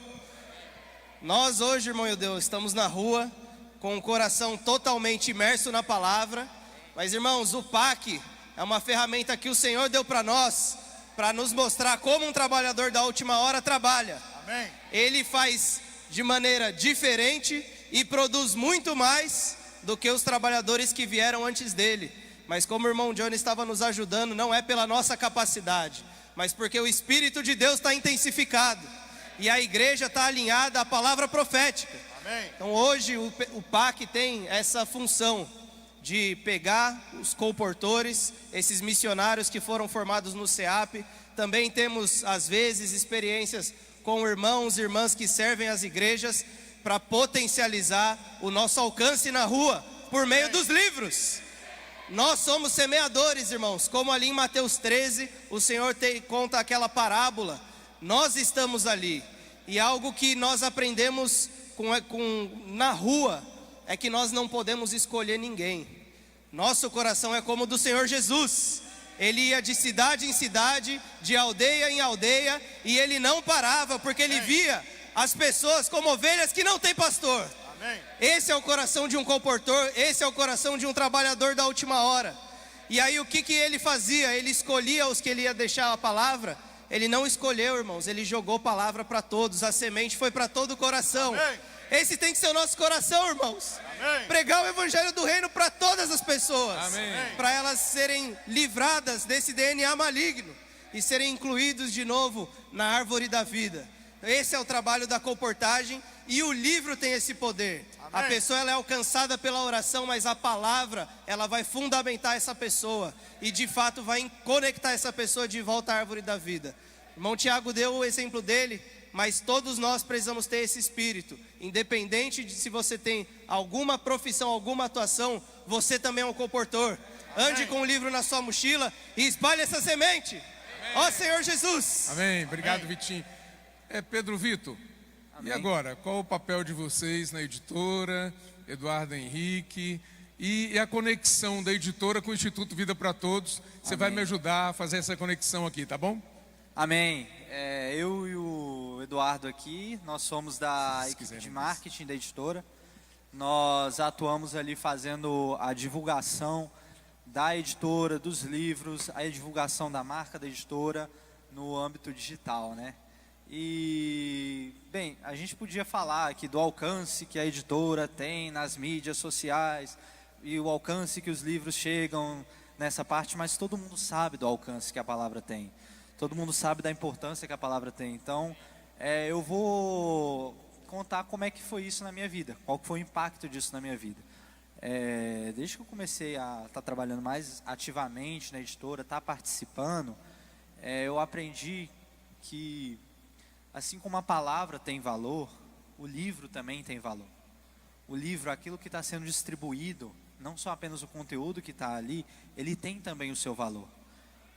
Nós hoje, irmão Deus, estamos na rua com o coração totalmente imerso na palavra. Mas, irmãos, o PAC é uma ferramenta que o Senhor deu para nós, para nos mostrar como um trabalhador da última hora trabalha. Amém. Ele faz de maneira diferente e produz muito mais do que os trabalhadores que vieram antes dele. Mas como o irmão Johnny estava nos ajudando, não é pela nossa capacidade, mas porque o Espírito de Deus está intensificado e a igreja está alinhada à palavra profética. Amém. Então hoje o PAC tem essa função de pegar os colportores, esses missionários que foram formados no CEAP. Também temos às vezes experiências com irmãos e irmãs que servem as igrejas para potencializar o nosso alcance na rua por meio dos livros. Nós somos semeadores, irmãos, como ali em Mateus 13, o Senhor conta aquela parábola. Nós estamos ali, e algo que nós aprendemos na rua é que nós não podemos escolher ninguém. Nosso coração é como o do Senhor Jesus. Ele ia de cidade em cidade, de aldeia em aldeia, e ele não parava, porque ele via as pessoas como ovelhas que não têm pastor. Amém. Esse é o coração de um colportor, esse é o coração de um trabalhador da última hora. E aí o que ele fazia? Ele escolhia os que ele ia deixar a palavra. Ele não escolheu, irmãos, ele jogou palavra para todos. A semente foi para todo o coração. Amém. Esse tem que ser o nosso coração, irmãos. Amém. Pregar o evangelho do reino para todas as pessoas. Para elas serem livradas desse DNA maligno e serem incluídos de novo na árvore da vida. Esse é o trabalho da colportagem e o livro tem esse poder. Amém. A pessoa ela é alcançada pela oração, mas a palavra ela vai fundamentar essa pessoa e de fato vai conectar essa pessoa de volta à árvore da vida. O irmão Tiago deu o exemplo dele, mas todos nós precisamos ter esse espírito. Independente de se você tem alguma profissão, alguma atuação, você também é um colportor. Amém. Ande com o livro na sua mochila e espalhe essa semente. Ó Senhor Jesus. Amém. Obrigado, Vitinho. Pedro Vitor, e agora? Qual o papel de vocês na editora, Eduardo Henrique, e a conexão da editora com o Instituto Vida para Todos? Você vai me ajudar a fazer essa conexão aqui, tá bom? Amém. Eu e o Eduardo aqui, nós somos da equipe de marketing da editora. Nós atuamos ali fazendo a divulgação da editora, dos livros, a divulgação da marca da editora no âmbito digital, né? E, bem, a gente podia falar aqui do alcance que a editora tem nas mídias sociais e o alcance que os livros chegam nessa parte, mas todo mundo sabe do alcance que a palavra tem. Todo mundo sabe da importância que a palavra tem. Então, eu vou contar como é que foi isso na minha vida, qual foi o impacto disso na minha vida. Desde que eu comecei a estar trabalhando mais ativamente na editora, estar participando, eu aprendi que, assim como a palavra tem valor, o livro também tem valor. O livro, aquilo que está sendo distribuído, não só apenas o conteúdo que está ali, ele tem também o seu valor.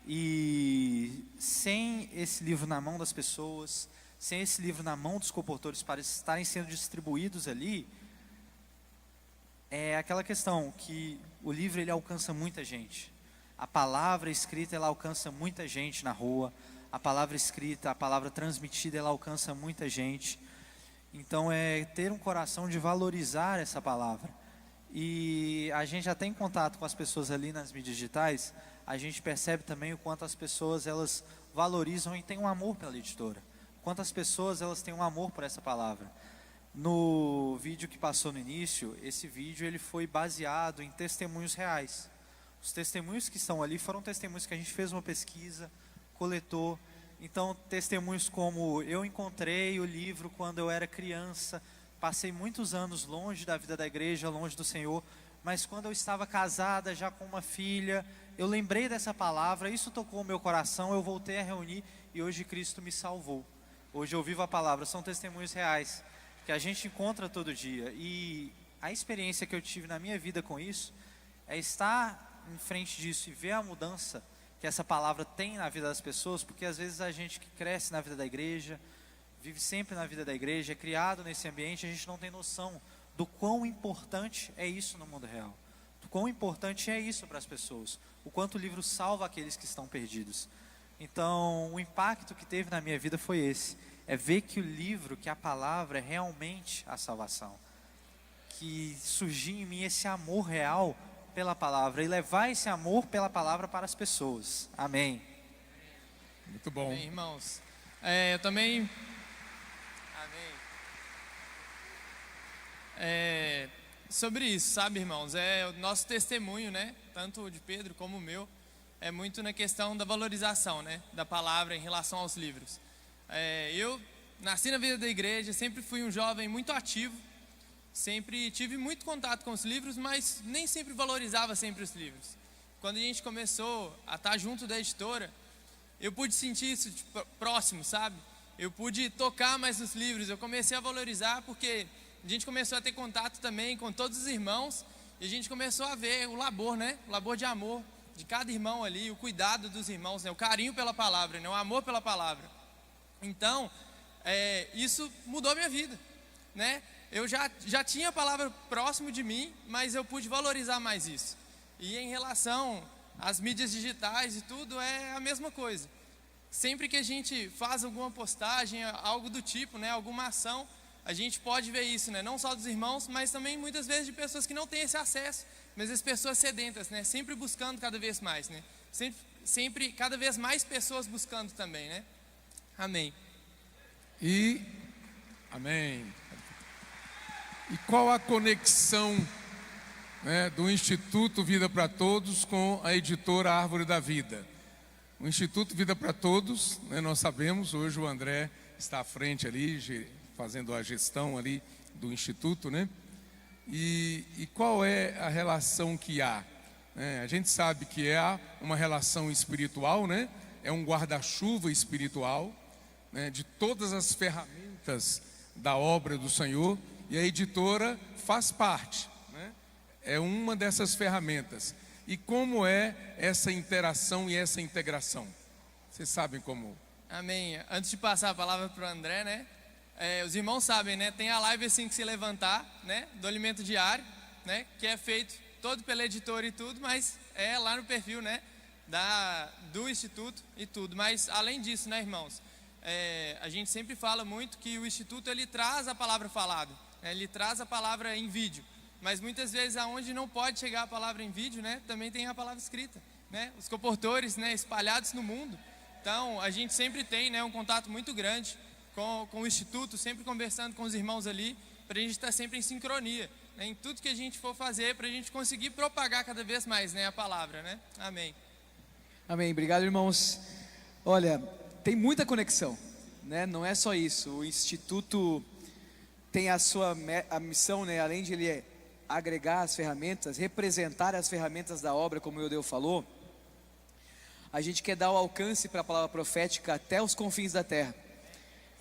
E sem esse livro na mão das pessoas, sem esse livro na mão dos colportores para estarem sendo distribuídos ali, é aquela questão que o livro ele alcança muita gente. A palavra escrita ela alcança muita gente na rua. A palavra escrita, a palavra transmitida, ela alcança muita gente. Então é ter um coração de valorizar essa palavra. E a gente já tem contato com as pessoas ali nas mídias digitais, a gente percebe também o quanto as pessoas elas valorizam e têm um amor pela editora. Quantas pessoas elas têm um amor por essa palavra. No vídeo que passou no início, esse vídeo ele foi baseado em testemunhos reais. Os testemunhos que estão ali foram testemunhos que a gente fez uma pesquisa, coletou. Então, testemunhos como: eu encontrei o livro quando eu era criança, passei muitos anos longe da vida da igreja, longe do Senhor, mas quando eu estava casada, já com uma filha, eu lembrei dessa palavra, isso tocou o meu coração, eu voltei a reunir e hoje Cristo me salvou. Hoje eu vivo a palavra. São testemunhos reais que a gente encontra todo dia. E a experiência que eu tive na minha vida com isso é estar em frente disso e ver a mudança que essa palavra tem na vida das pessoas, porque às vezes a gente que cresce na vida da igreja, vive sempre na vida da igreja, é criado nesse ambiente, a gente não tem noção do quão importante é isso no mundo real, do quão importante é isso para as pessoas, o quanto o livro salva aqueles que estão perdidos. Então, o impacto que teve na minha vida foi esse, é ver que o livro, que a palavra é realmente a salvação, que surgiu em mim esse amor real pela palavra e levar esse amor pela palavra para as pessoas. Amém. Muito bom. Bem, irmãos, eu também... Amém. Sobre isso, sabe, irmãos, o nosso testemunho, né, tanto de Pedro como o meu, é muito na questão da valorização, né, da palavra em relação aos livros. Eu nasci na vida da igreja, sempre fui um jovem muito ativo, sempre tive muito contato com os livros, mas nem sempre valorizava sempre os livros. Quando a gente começou a estar junto da editora, eu pude sentir isso próximo, sabe? Eu pude tocar mais nos livros, eu comecei a valorizar porque a gente começou a ter contato também com todos os irmãos e a gente começou a ver o labor, né? O labor de amor de cada irmão ali, o cuidado dos irmãos, né? O carinho pela palavra, né? O amor pela palavra. Então, isso mudou a minha vida, né? Eu já tinha a palavra próximo de mim, mas eu pude valorizar mais isso. E em relação às mídias digitais e tudo, é a mesma coisa. Sempre que a gente faz alguma postagem, algo do tipo, né, alguma ação, a gente pode ver isso, né, não só dos irmãos, mas também muitas vezes de pessoas que não têm esse acesso, mas as pessoas sedentas, né, sempre buscando cada vez mais, né, sempre cada vez mais pessoas buscando também, né. Amém. Amém. E qual a conexão, né, do Instituto Vida para Todos com a editora Árvore da Vida? O Instituto Vida para Todos, né, nós sabemos, hoje o André está à frente ali, fazendo a gestão ali do Instituto, né? E qual é a relação que há? A gente sabe que há uma relação espiritual, né? É um guarda-chuva espiritual, né, de todas as ferramentas da obra do Senhor, e a editora faz parte, né? É uma dessas ferramentas. E como é essa interação e essa integração? Vocês sabem como? Amém. Antes de passar a palavra para o André, né? Os irmãos sabem, né? Tem a live assim que se levantar, né? Do alimento diário, né? Que é feito todo pela editora e tudo, mas é lá no perfil, né? Do Instituto e tudo. Mas além disso, né, irmãos? A gente sempre fala muito que o Instituto, ele traz a palavra falada, né? Ele traz a palavra em vídeo. Mas muitas vezes aonde não pode chegar a palavra em vídeo, né, também tem a palavra escrita, né? Os comportores, né, espalhados no mundo. Então a gente sempre tem, né, um contato muito grande com o Instituto, sempre conversando com os irmãos ali, para a gente estar sempre em sincronia, né, em tudo que a gente for fazer, para a gente conseguir propagar cada vez mais, né, a palavra, né? Amém. Amém. Obrigado, irmãos. Olha, tem muita conexão, né? Não é só isso. O Instituto tem a missão, né, além de ele agregar as ferramentas, representar as ferramentas da obra, como o Eudeu falou, a gente quer dar o alcance para a palavra profética até os confins da terra.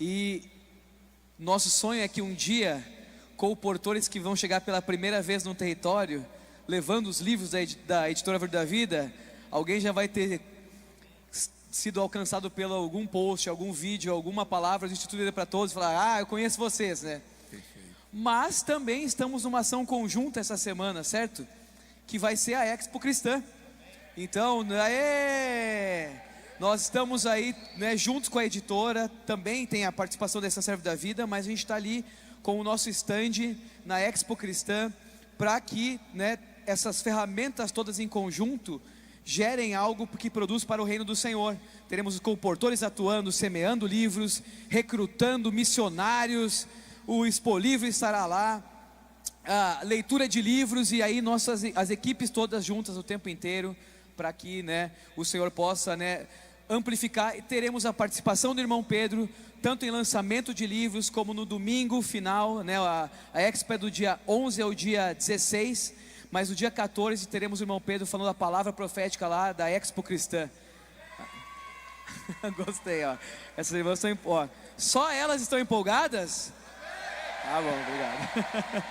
E nosso sonho é que um dia, colportores que vão chegar pela primeira vez no território, levando os livros da editora Árvore da Vida, alguém já vai ter sido alcançado pelo algum post, algum vídeo, alguma palavra do Instituto Vida para Todos, e falar, eu conheço vocês, né? Mas também estamos numa ação conjunta essa semana, certo? Que vai ser a Expo Cristã. Então, nós estamos aí, né, juntos com a editora. Também tem a participação dessa Serva da Vida, mas a gente está ali com o nosso stand na Expo Cristã, para que, né, essas ferramentas todas em conjunto gerem algo que produz para o reino do Senhor. Teremos os comportores atuando, semeando livros, recrutando missionários. O Expo Livro estará lá, a leitura de livros, e aí as equipes todas juntas o tempo inteiro, para que, né, o Senhor possa, né, amplificar. E teremos a participação do irmão Pedro, tanto em lançamento de livros, como no domingo final, né, a Expo é do dia 11 ao dia 16, mas no dia 14 teremos o irmão Pedro falando a palavra profética lá da Expo Cristã. Gostei, ó. Essas irmãs estão, ó, só elas estão empolgadas? Ah, bom, obrigado.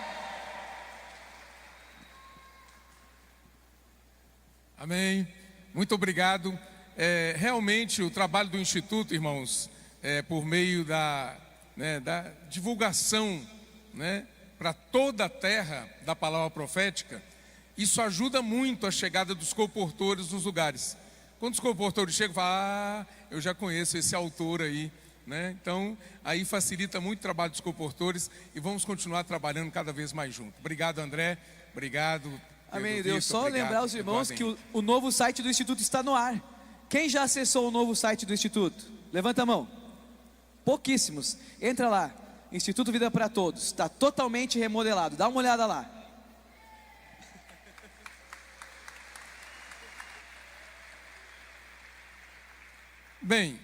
Amém. Muito obrigado. Realmente o trabalho do Instituto, irmãos, por meio da divulgação, né, para toda a terra da palavra profética, isso ajuda muito a chegada dos colportores nos lugares. Quando os colportores chegam, falam, eu já conheço esse autor aí, né? Então, aí facilita muito o trabalho dos colportores, e vamos continuar trabalhando cada vez mais juntos. Obrigado, André. Obrigado. Amém, Deus. Só lembrar os irmãos que o novo site do Instituto está no ar. Quem já acessou o novo site do Instituto? Levanta a mão. Pouquíssimos. Entra lá. Instituto Vida para Todos. Está totalmente remodelado. Dá uma olhada lá. Bem,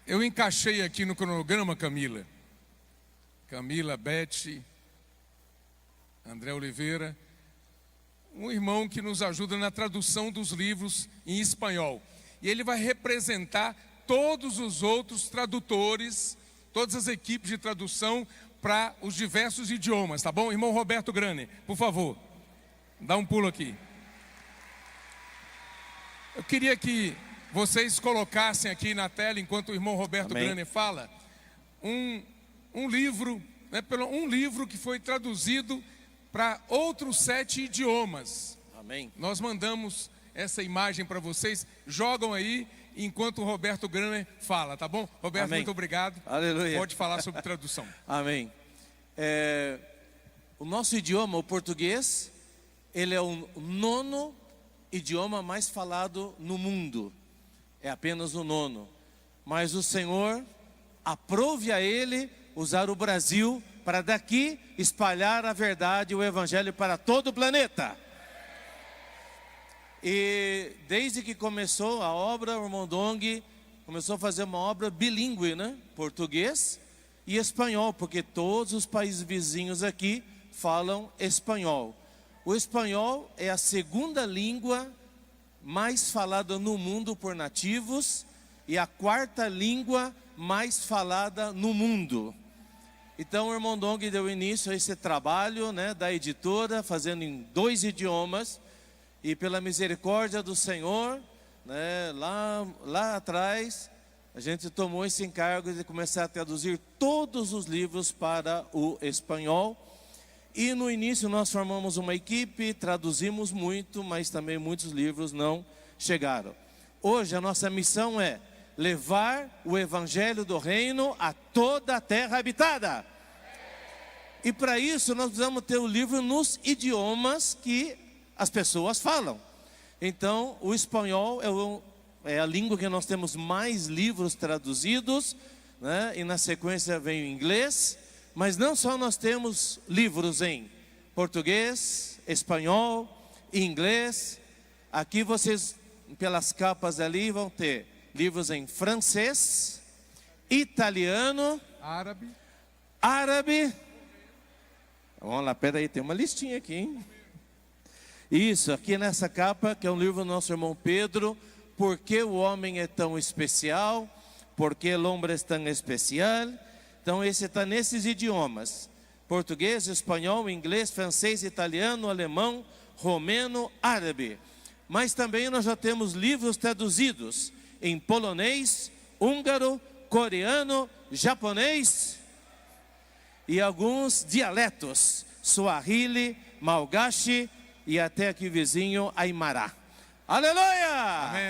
eu encaixei aqui no cronograma, Camila, Beth, André Oliveira, um irmão que nos ajuda na tradução dos livros em espanhol. E ele vai representar todos os outros tradutores, todas as equipes de tradução para os diversos idiomas, tá bom? Irmão Roberto Grane, por favor, dá um pulo aqui. Eu queria que vocês colocassem aqui na tela, enquanto o irmão Roberto Grane fala, um livro, né, um livro que foi traduzido para outros 7 idiomas. Amém. Nós mandamos essa imagem para vocês, jogam aí enquanto o Roberto Grane fala, tá bom? Roberto, Amém. Muito obrigado. Aleluia. Pode falar sobre tradução. Amém. O nosso idioma, o português, ele é o 9º idioma mais falado no mundo. É apenas o 9º. Mas o Senhor aprove a ele usar o Brasil para daqui espalhar a verdade e o evangelho para todo o planeta. E desde que começou a obra, o irmão Dong começou a fazer uma obra bilíngue, né? Português e espanhol, porque todos os países vizinhos aqui falam espanhol. O espanhol é a segunda língua mais falada no mundo por nativos e a quarta língua mais falada no mundo. Então o irmão Dong deu início a esse trabalho, né, da editora, fazendo em 2 idiomas, e pela misericórdia do Senhor, né, lá atrás, a gente tomou esse encargo de começar a traduzir todos os livros para o espanhol. E no início nós formamos uma equipe, traduzimos muito, mas também muitos livros não chegaram. Hoje a nossa missão é levar o evangelho do reino a toda a terra habitada. E para isso nós precisamos ter o livro nos idiomas que as pessoas falam. Então o espanhol é a língua que nós temos mais livros traduzidos, né? E na sequência vem o inglês. Mas não só nós temos livros em português, espanhol e inglês. Aqui vocês, pelas capas ali, vão ter livros em francês, italiano, árabe. Vamos lá, peraí, tem uma listinha aqui, hein? Isso, aqui nessa capa, que é um livro do nosso irmão Pedro, Por que o homem é tão especial? Por que o homem é tão especial? Então esse está nesses idiomas: português, espanhol, inglês, francês, italiano, alemão, romeno, árabe. Mas também nós já temos livros traduzidos em polonês, húngaro, coreano, japonês e alguns dialetos: Swahili, Malgache e até aqui vizinho, Aymara. Aleluia! Amém.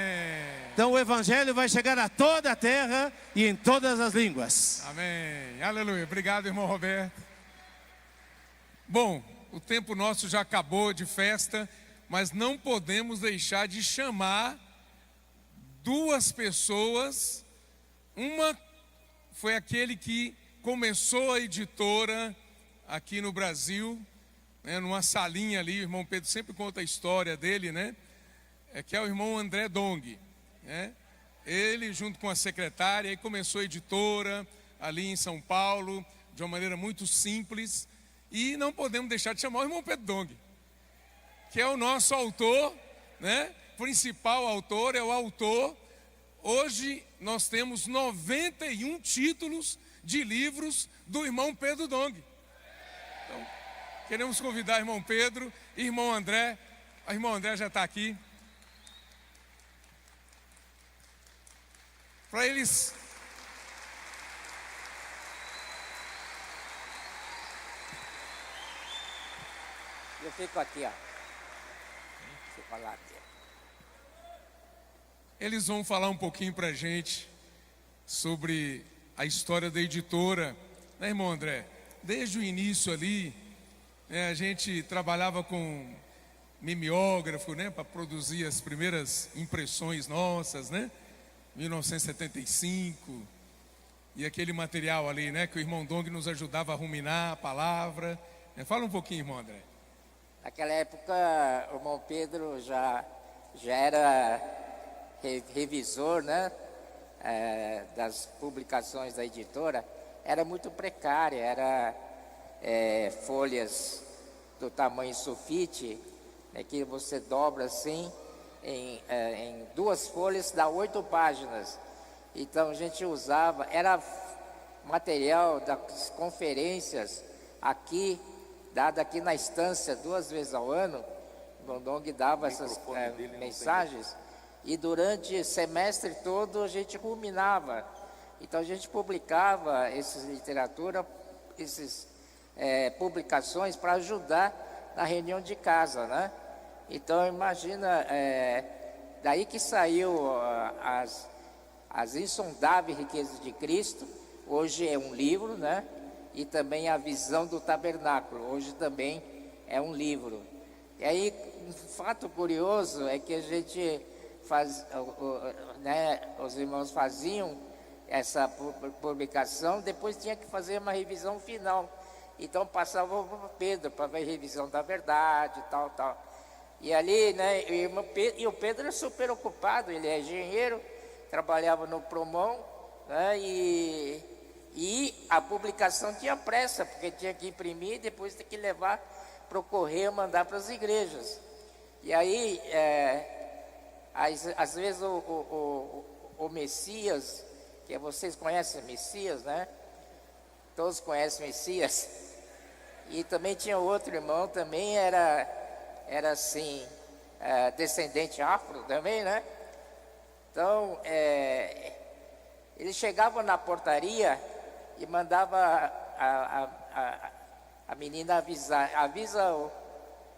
Então o evangelho vai chegar a toda a terra e em todas as línguas. Amém. Aleluia. Obrigado, irmão Roberto. Bom, o tempo nosso já acabou de festa, mas não podemos deixar de chamar 2 pessoas. Uma foi aquele que começou a editora aqui no Brasil, né, numa salinha ali. O irmão Pedro sempre conta a história dele, né? Que é o irmão André Dong, né? Ele, junto com a secretária, aí começou a editora ali em São Paulo, de uma maneira muito simples. E não podemos deixar de chamar o irmão Pedro Dong, que é o nosso autor, né? Principal autor, é o autor. Hoje nós temos 91 títulos de livros do irmão Pedro Dong. Então, queremos convidar o irmão Pedro e irmão André. O irmão André já está aqui. Para eles. Eu fico aqui, ó. Fico lá aqui. Eles vão falar um pouquinho para a gente sobre a história da editora, né, irmão André? Desde o início ali, né, a gente trabalhava com mimeógrafo, né, para produzir as primeiras impressões nossas, né? 1975, e aquele material ali, né, que o irmão Dong nos ajudava a ruminar a palavra. Fala um pouquinho, irmão André. Naquela época, o irmão Pedro já era revisor, né, das publicações da editora. Era muito precária, era folhas do tamanho sulfite, que você dobra assim, em 2 folhas, dá 8 páginas. Então a gente usava, era material das conferências aqui, dada aqui na estância 2 vezes ao ano. O Dong dava essas mensagens, e durante o semestre todo a gente ruminava. Então a gente publicava essas literatura, essas publicações para ajudar na reunião de casa, né? Então imagina, daí que saiu as insondáveis riquezas de Cristo. Hoje é um livro, né? E também a visão do tabernáculo, hoje também é um livro. E aí, um fato curioso é que a gente os irmãos faziam essa publicação, depois tinha que fazer uma revisão final. Então passava para Pedro para ver revisão da verdade, tal, tal. E ali, né, e o Pedro é super ocupado, ele é engenheiro, trabalhava no Promon, né, e a publicação tinha pressa, porque tinha que imprimir e depois tinha que levar para o correio, mandar para as igrejas. E aí, às vezes o Messias, que vocês conhecem Messias, né? Todos conhecem Messias. E também tinha outro irmão, também era assim, descendente afro também, né? Então, ele chegava na portaria e mandava a menina avisa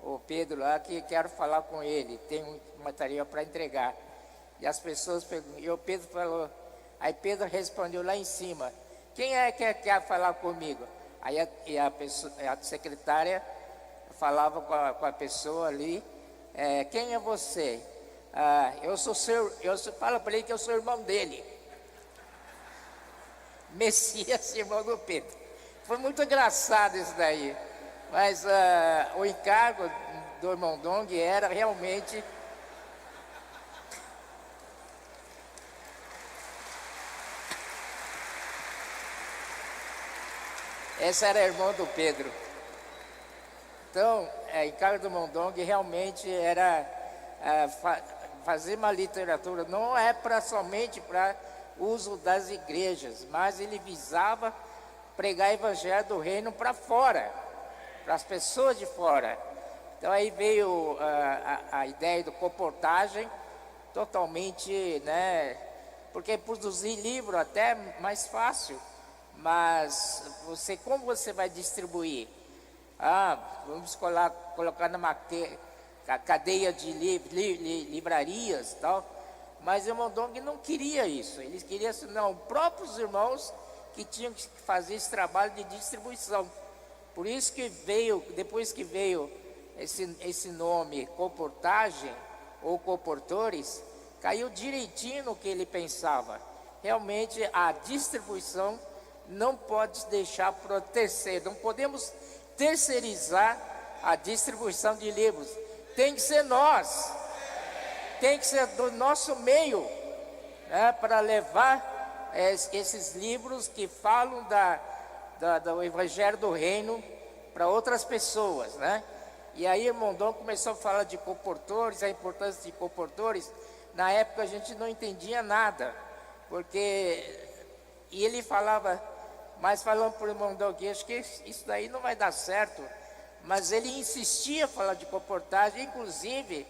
o Pedro lá que quero falar com ele, tem uma tarefa para entregar. E as pessoas perguntam, e o Pedro falou, aí Pedro respondeu lá em cima, quem é que quer falar comigo? Aí a secretária falava com a pessoa ali, quem é você? Fala para ele que eu sou irmão dele. Messias, irmão do Pedro. Foi muito engraçado isso daí. Mas o encargo do irmão Dong era realmente... Essa era a irmã do Pedro. Então, o encargo do irmão Dong realmente era fazer uma literatura, não é somente para uso das igrejas, mas ele visava pregar o evangelho do reino para fora, para as pessoas de fora. Então aí veio a ideia do comportagem totalmente, né? Porque produzir livro até é mais fácil, mas como você vai distribuir? Vamos colocar numa cadeia de livrarias e tal. Mas o irmão Dong não queria isso, eles queriam, não, próprios irmãos que tinham que fazer esse trabalho de distribuição. Por isso que depois que veio esse nome, comportagem ou comportores, caiu direitinho no que ele pensava. Realmente a distribuição não pode deixar para terceiro, não podemos terceirizar a distribuição de livros, tem que ser nós. Tem que ser do nosso meio, né, para levar esses livros que falam do Evangelho do Reino para outras pessoas, né? E aí o irmão Dong começou a falar de comportores, a importância de comportores. Na época a gente não entendia nada, e ele falava, mas falando para o irmão Dong, acho que isso daí não vai dar certo, mas ele insistia a falar de comportagem, inclusive...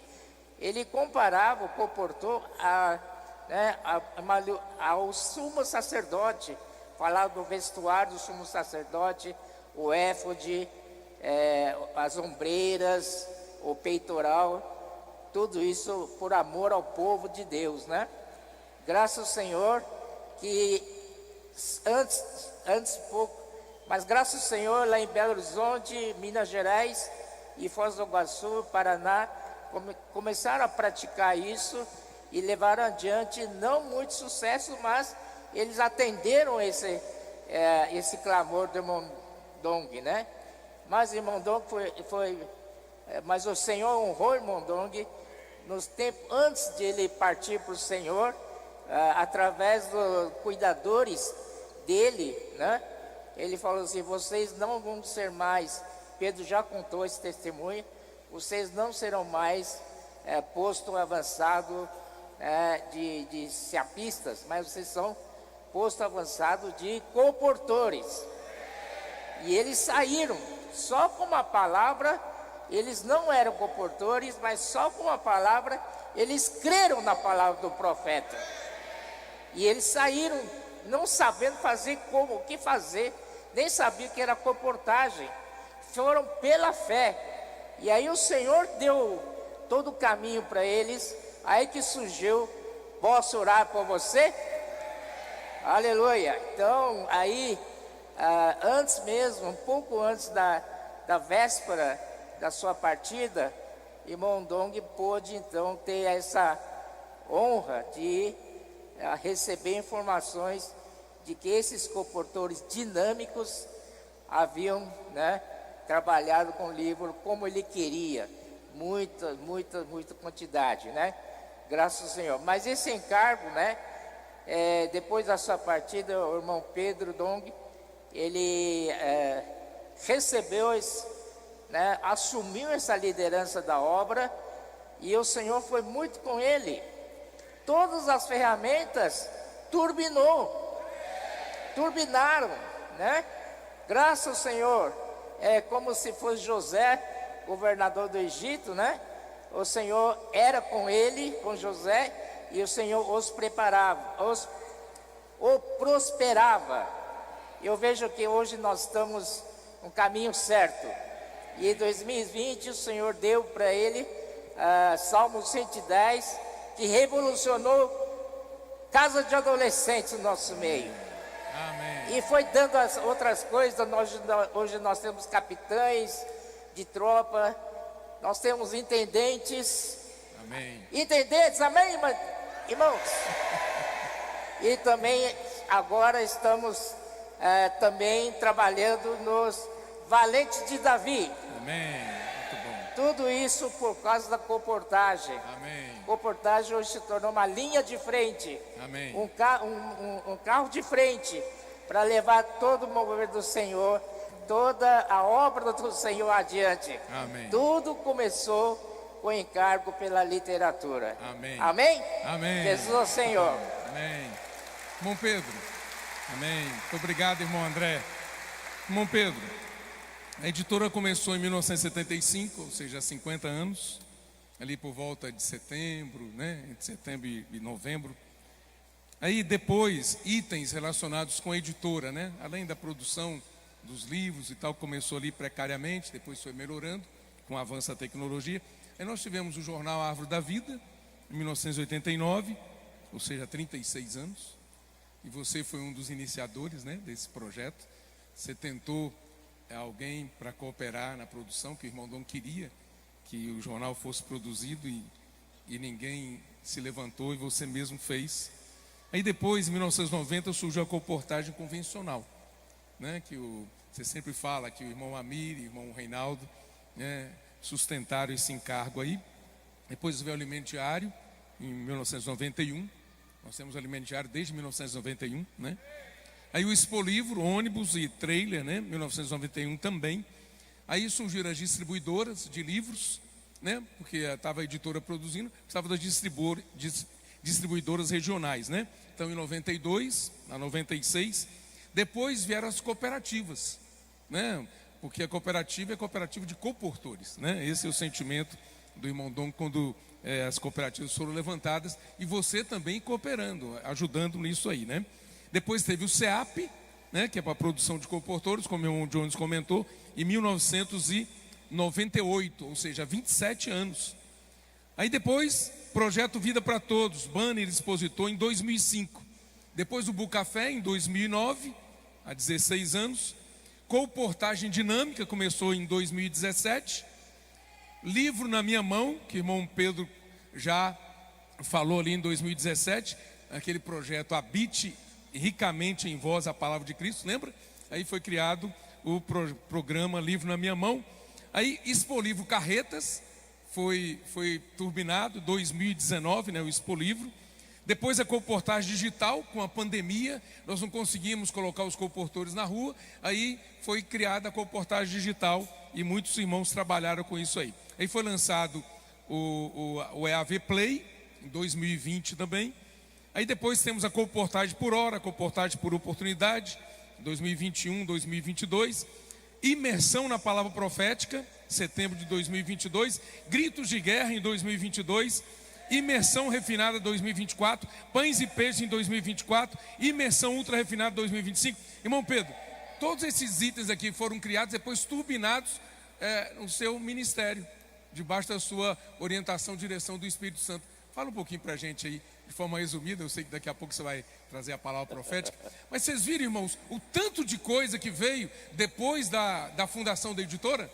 Ele comparava o comportor ao sumo sacerdote, falava do vestuário do sumo sacerdote, o éfode, as ombreiras, o peitoral, tudo isso por amor ao povo de Deus, né? Graças ao Senhor que antes pouco, mas graças ao Senhor lá em Belo Horizonte, Minas Gerais e Foz do Iguaçu, Paraná, começaram a praticar isso e levaram adiante, não muito sucesso, mas eles atenderam esse clamor do irmão Dong, né? Mas o irmão Dong mas o Senhor honrou o irmão Dong nos tempos antes de ele partir para o Senhor, através dos cuidadores dele, né? Ele falou assim, vocês não vão ser mais, Pedro já contou esse testemunho, vocês não serão mais posto avançado de seapistas, mas vocês são posto avançado de comportores. E eles saíram, só com uma palavra, eles não eram comportores, mas só com uma palavra, eles creram na palavra do profeta. E eles saíram, não sabendo o que fazer, nem sabiam que era comportagem, foram pela fé. E aí o Senhor deu todo o caminho para eles, aí que surgiu, posso orar por você? Aleluia! Então, aí, antes mesmo, um pouco antes da véspera da sua partida, irmão Dong pôde então ter essa honra de receber informações de que esses comportores dinâmicos haviam, né, trabalhado com o livro como ele queria, muita quantidade, né? Graças ao Senhor. Mas esse encargo, né, depois da sua partida, o irmão Pedro Dong, ele recebeu, né, assumiu essa liderança da obra, e o Senhor foi muito com ele. Todas as ferramentas turbinaram, né? Graças ao Senhor. É como se fosse José, governador do Egito, né? O Senhor era com ele, com José, e o Senhor os preparava, o prosperava. Eu vejo que hoje nós estamos no caminho certo. E em 2020 o Senhor deu para ele Salmo 110, que revolucionou casa de adolescentes no nosso meio. Amém. E foi dando as outras coisas. Hoje nós temos capitães de tropa, nós temos intendentes. Amém. Intendentes, amém, irmãos? E também agora estamos também trabalhando nos valentes de Davi. Amém. Tudo isso por causa da comportagem. Amém. Comportagem hoje se tornou uma linha de frente. Amém. Um carro de frente para levar todo o movimento do Senhor, toda a obra do Senhor adiante. Amém. Tudo começou com o encargo pela literatura. Amém. Amém? Amém. Jesus é o Senhor. Amém. Irmão Pedro. Amém. Muito obrigado, irmão André. Irmão Pedro, a editora começou em 1975, ou seja, há 50 anos, ali por volta de setembro, né? Entre setembro e novembro. Aí depois, itens relacionados com a editora, né? Além da produção dos livros e tal, começou ali precariamente, depois foi melhorando com o avanço da tecnologia. Aí nós tivemos o jornal Árvore da Vida, em 1989, ou seja, 36 anos. E você foi um dos iniciadores, né, desse projeto. Você tentou alguém para cooperar na produção, que o irmão Dom queria que o jornal fosse produzido e ninguém se levantou e você mesmo fez. Aí depois, em 1990, surgiu a comportagem convencional, né, que você sempre fala que o irmão Amir e o irmão Reinaldo, né, sustentaram esse encargo aí. Depois veio o alimento diário, em 1991. Nós temos o alimento diário desde 1991, né? Aí o Expolivro, ônibus e trailer, né? 1991 também. Aí surgiram as distribuidoras de livros, né? Porque estava a editora produzindo, precisava das distribuidoras regionais, né? Então em 92, na 96, depois vieram as cooperativas, né? Porque a cooperativa é cooperativa de comportores, né? Esse é o sentimento do irmão Dom quando as cooperativas foram levantadas, e você também cooperando, ajudando nisso aí, né? Depois teve o CEAP, né, que é para a produção de comportores, como o irmão Jones comentou, em 1998, ou seja, 27 anos. Aí depois, Projeto Vida para Todos, banner expositor em 2005. Depois o Bucafé em 2009, há 16 anos. Comportagem Dinâmica começou em 2017. Livro na Minha Mão, que o irmão Pedro já falou ali em 2017, aquele projeto Habite Ricamente em Vós a Palavra de Cristo, lembra? Aí foi criado o programa Livro na Minha Mão. Aí Expolivro Carretas foi turbinado, 2019, né, o Expolivro. Depois a comportagem digital, com a pandemia, nós não conseguimos colocar os comportores na rua, aí foi criada a comportagem digital e muitos irmãos trabalharam com isso aí. Aí foi lançado o EAV Play, em 2020 também. Aí depois temos a comportagem por hora, a comportagem por oportunidade, 2021, 2022. Imersão na Palavra Profética, setembro de 2022. Gritos de Guerra em 2022. Imersão Refinada 2024. Pães e Peixes em 2024. Imersão Ultra Refinada 2025. Irmão Pedro, todos esses itens aqui foram criados, depois turbinados no seu ministério, debaixo da sua orientação, direção do Espírito Santo. Fala um pouquinho para a gente aí, de forma resumida. Eu sei que daqui a pouco você vai trazer a palavra profética. Mas vocês viram, irmãos, o tanto de coisa que veio depois da fundação da editora?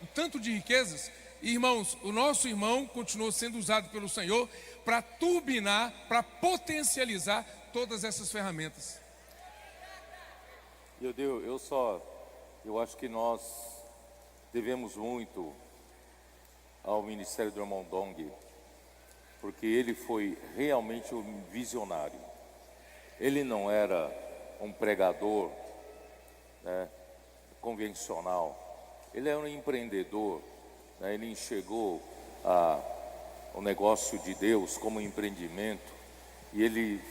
O tanto de riquezas. E, irmãos, o nosso irmão continuou sendo usado pelo Senhor para turbinar, para potencializar todas essas ferramentas. Eu só Eu acho que nós devemos muito ao ministério do irmão Dong, porque ele foi realmente um visionário. Ele não era um pregador, né, convencional. Ele era um empreendedor, né? Ele enxergou o negócio de Deus como um empreendimento, e ele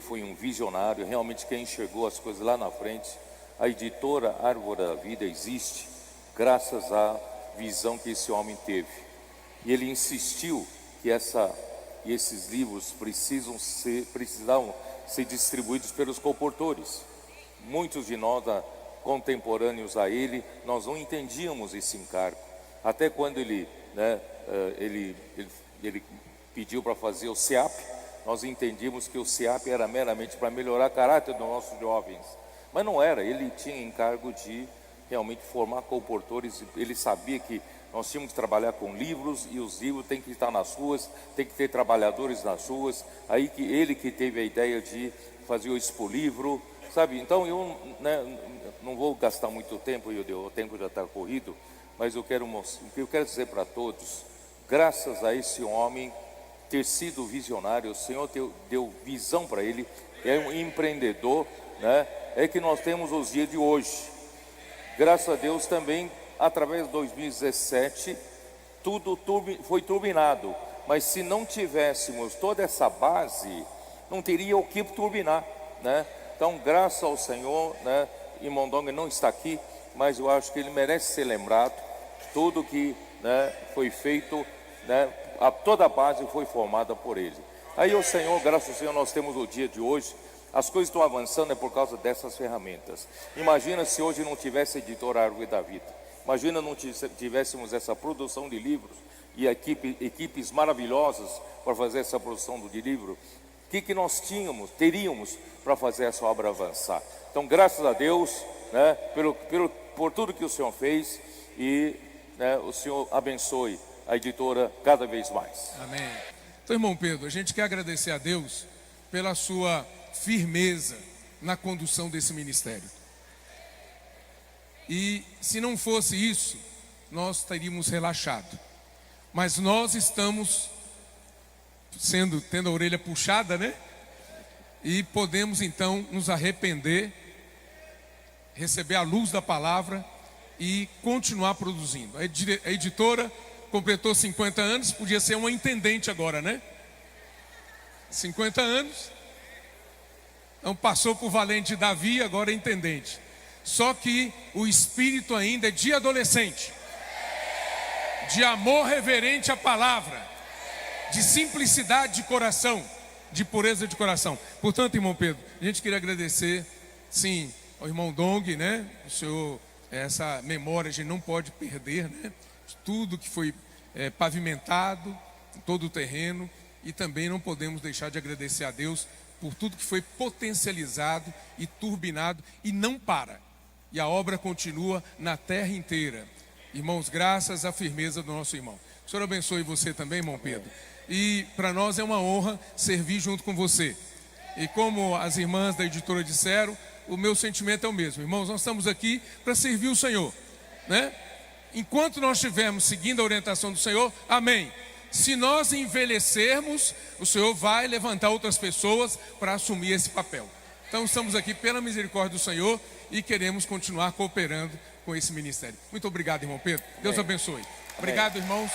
foi um visionário, realmente quem enxergou as coisas lá na frente. A editora Árvore da Vida existe graças à visão que esse homem teve, e ele insistiu que esses livros precisavam ser distribuídos pelos colportores. Muitos de nós, contemporâneos a ele, nós não entendíamos esse encargo, até quando ele pediu para fazer o SEAP. Nós entendíamos que o SEAP era meramente para melhorar o caráter dos nossos jovens, mas não era. Ele tinha encargo de realmente formar colportores. Ele sabia que nós tínhamos que trabalhar com livros, e os livros têm que estar nas ruas, tem que ter trabalhadores nas ruas. Aí que ele que teve a ideia de fazer o Expo Livro, sabe? Então eu, né, não vou gastar muito tempo, o tempo já está corrido, mas o que eu quero dizer para todos, graças a esse homem ter sido visionário, o Senhor deu visão para ele, é um empreendedor, né? É que nós temos os dias de hoje. Graças a Deus também, através de 2017, tudo foi turbinado, mas se não tivéssemos toda essa base, não teria o que turbinar, né? Então, graças ao Senhor, né? Irmão Dong não está aqui, mas eu acho que ele merece ser lembrado. Tudo que, né, foi feito, né, toda a base foi formada por ele. Aí o Senhor, graças ao Senhor, nós temos o dia de hoje. As coisas estão avançando por causa dessas ferramentas. Imagina se hoje não tivesse a editora Árvore da Vida. Imagina não tivéssemos essa produção de livros e equipes maravilhosas para fazer essa produção de livro. O que nós teríamos para fazer essa obra avançar? Então, graças a Deus, né, por tudo que o Senhor fez, e, né, o Senhor abençoe a editora cada vez mais. Amém. Então, irmão Pedro, a gente quer agradecer a Deus pela sua firmeza na condução desse ministério. E se não fosse isso, nós teríamos relaxado. Mas nós estamos tendo a orelha puxada, né? E podemos então nos arrepender, receber a luz da palavra e continuar produzindo. A editora completou 50 anos, podia ser uma intendente agora, né? 50 anos. Então passou por Valente Davi, agora é intendente. Só que o espírito ainda é de adolescente, de amor reverente à palavra, de simplicidade de coração, de pureza de coração. Portanto, irmão Pedro, a gente queria agradecer, sim, ao irmão Dong, né? O senhor, essa memória a gente não pode perder, né? Tudo que foi pavimentado, todo o terreno, e também não podemos deixar de agradecer a Deus por tudo que foi potencializado e turbinado, e não para. E a obra continua na terra inteira. Irmãos, graças à firmeza do nosso irmão. O Senhor abençoe você também, irmão Pedro. E para nós é uma honra servir junto com você. E como as irmãs da editora disseram, o meu sentimento é o mesmo. Irmãos, nós estamos aqui para servir o Senhor, né? Enquanto nós estivermos seguindo a orientação do Senhor, amém. Se nós envelhecermos, o Senhor vai levantar outras pessoas para assumir esse papel. Então estamos aqui pela misericórdia do Senhor e queremos continuar cooperando com esse ministério. Muito obrigado, irmão Pedro. Deus abençoe. Obrigado, irmãos.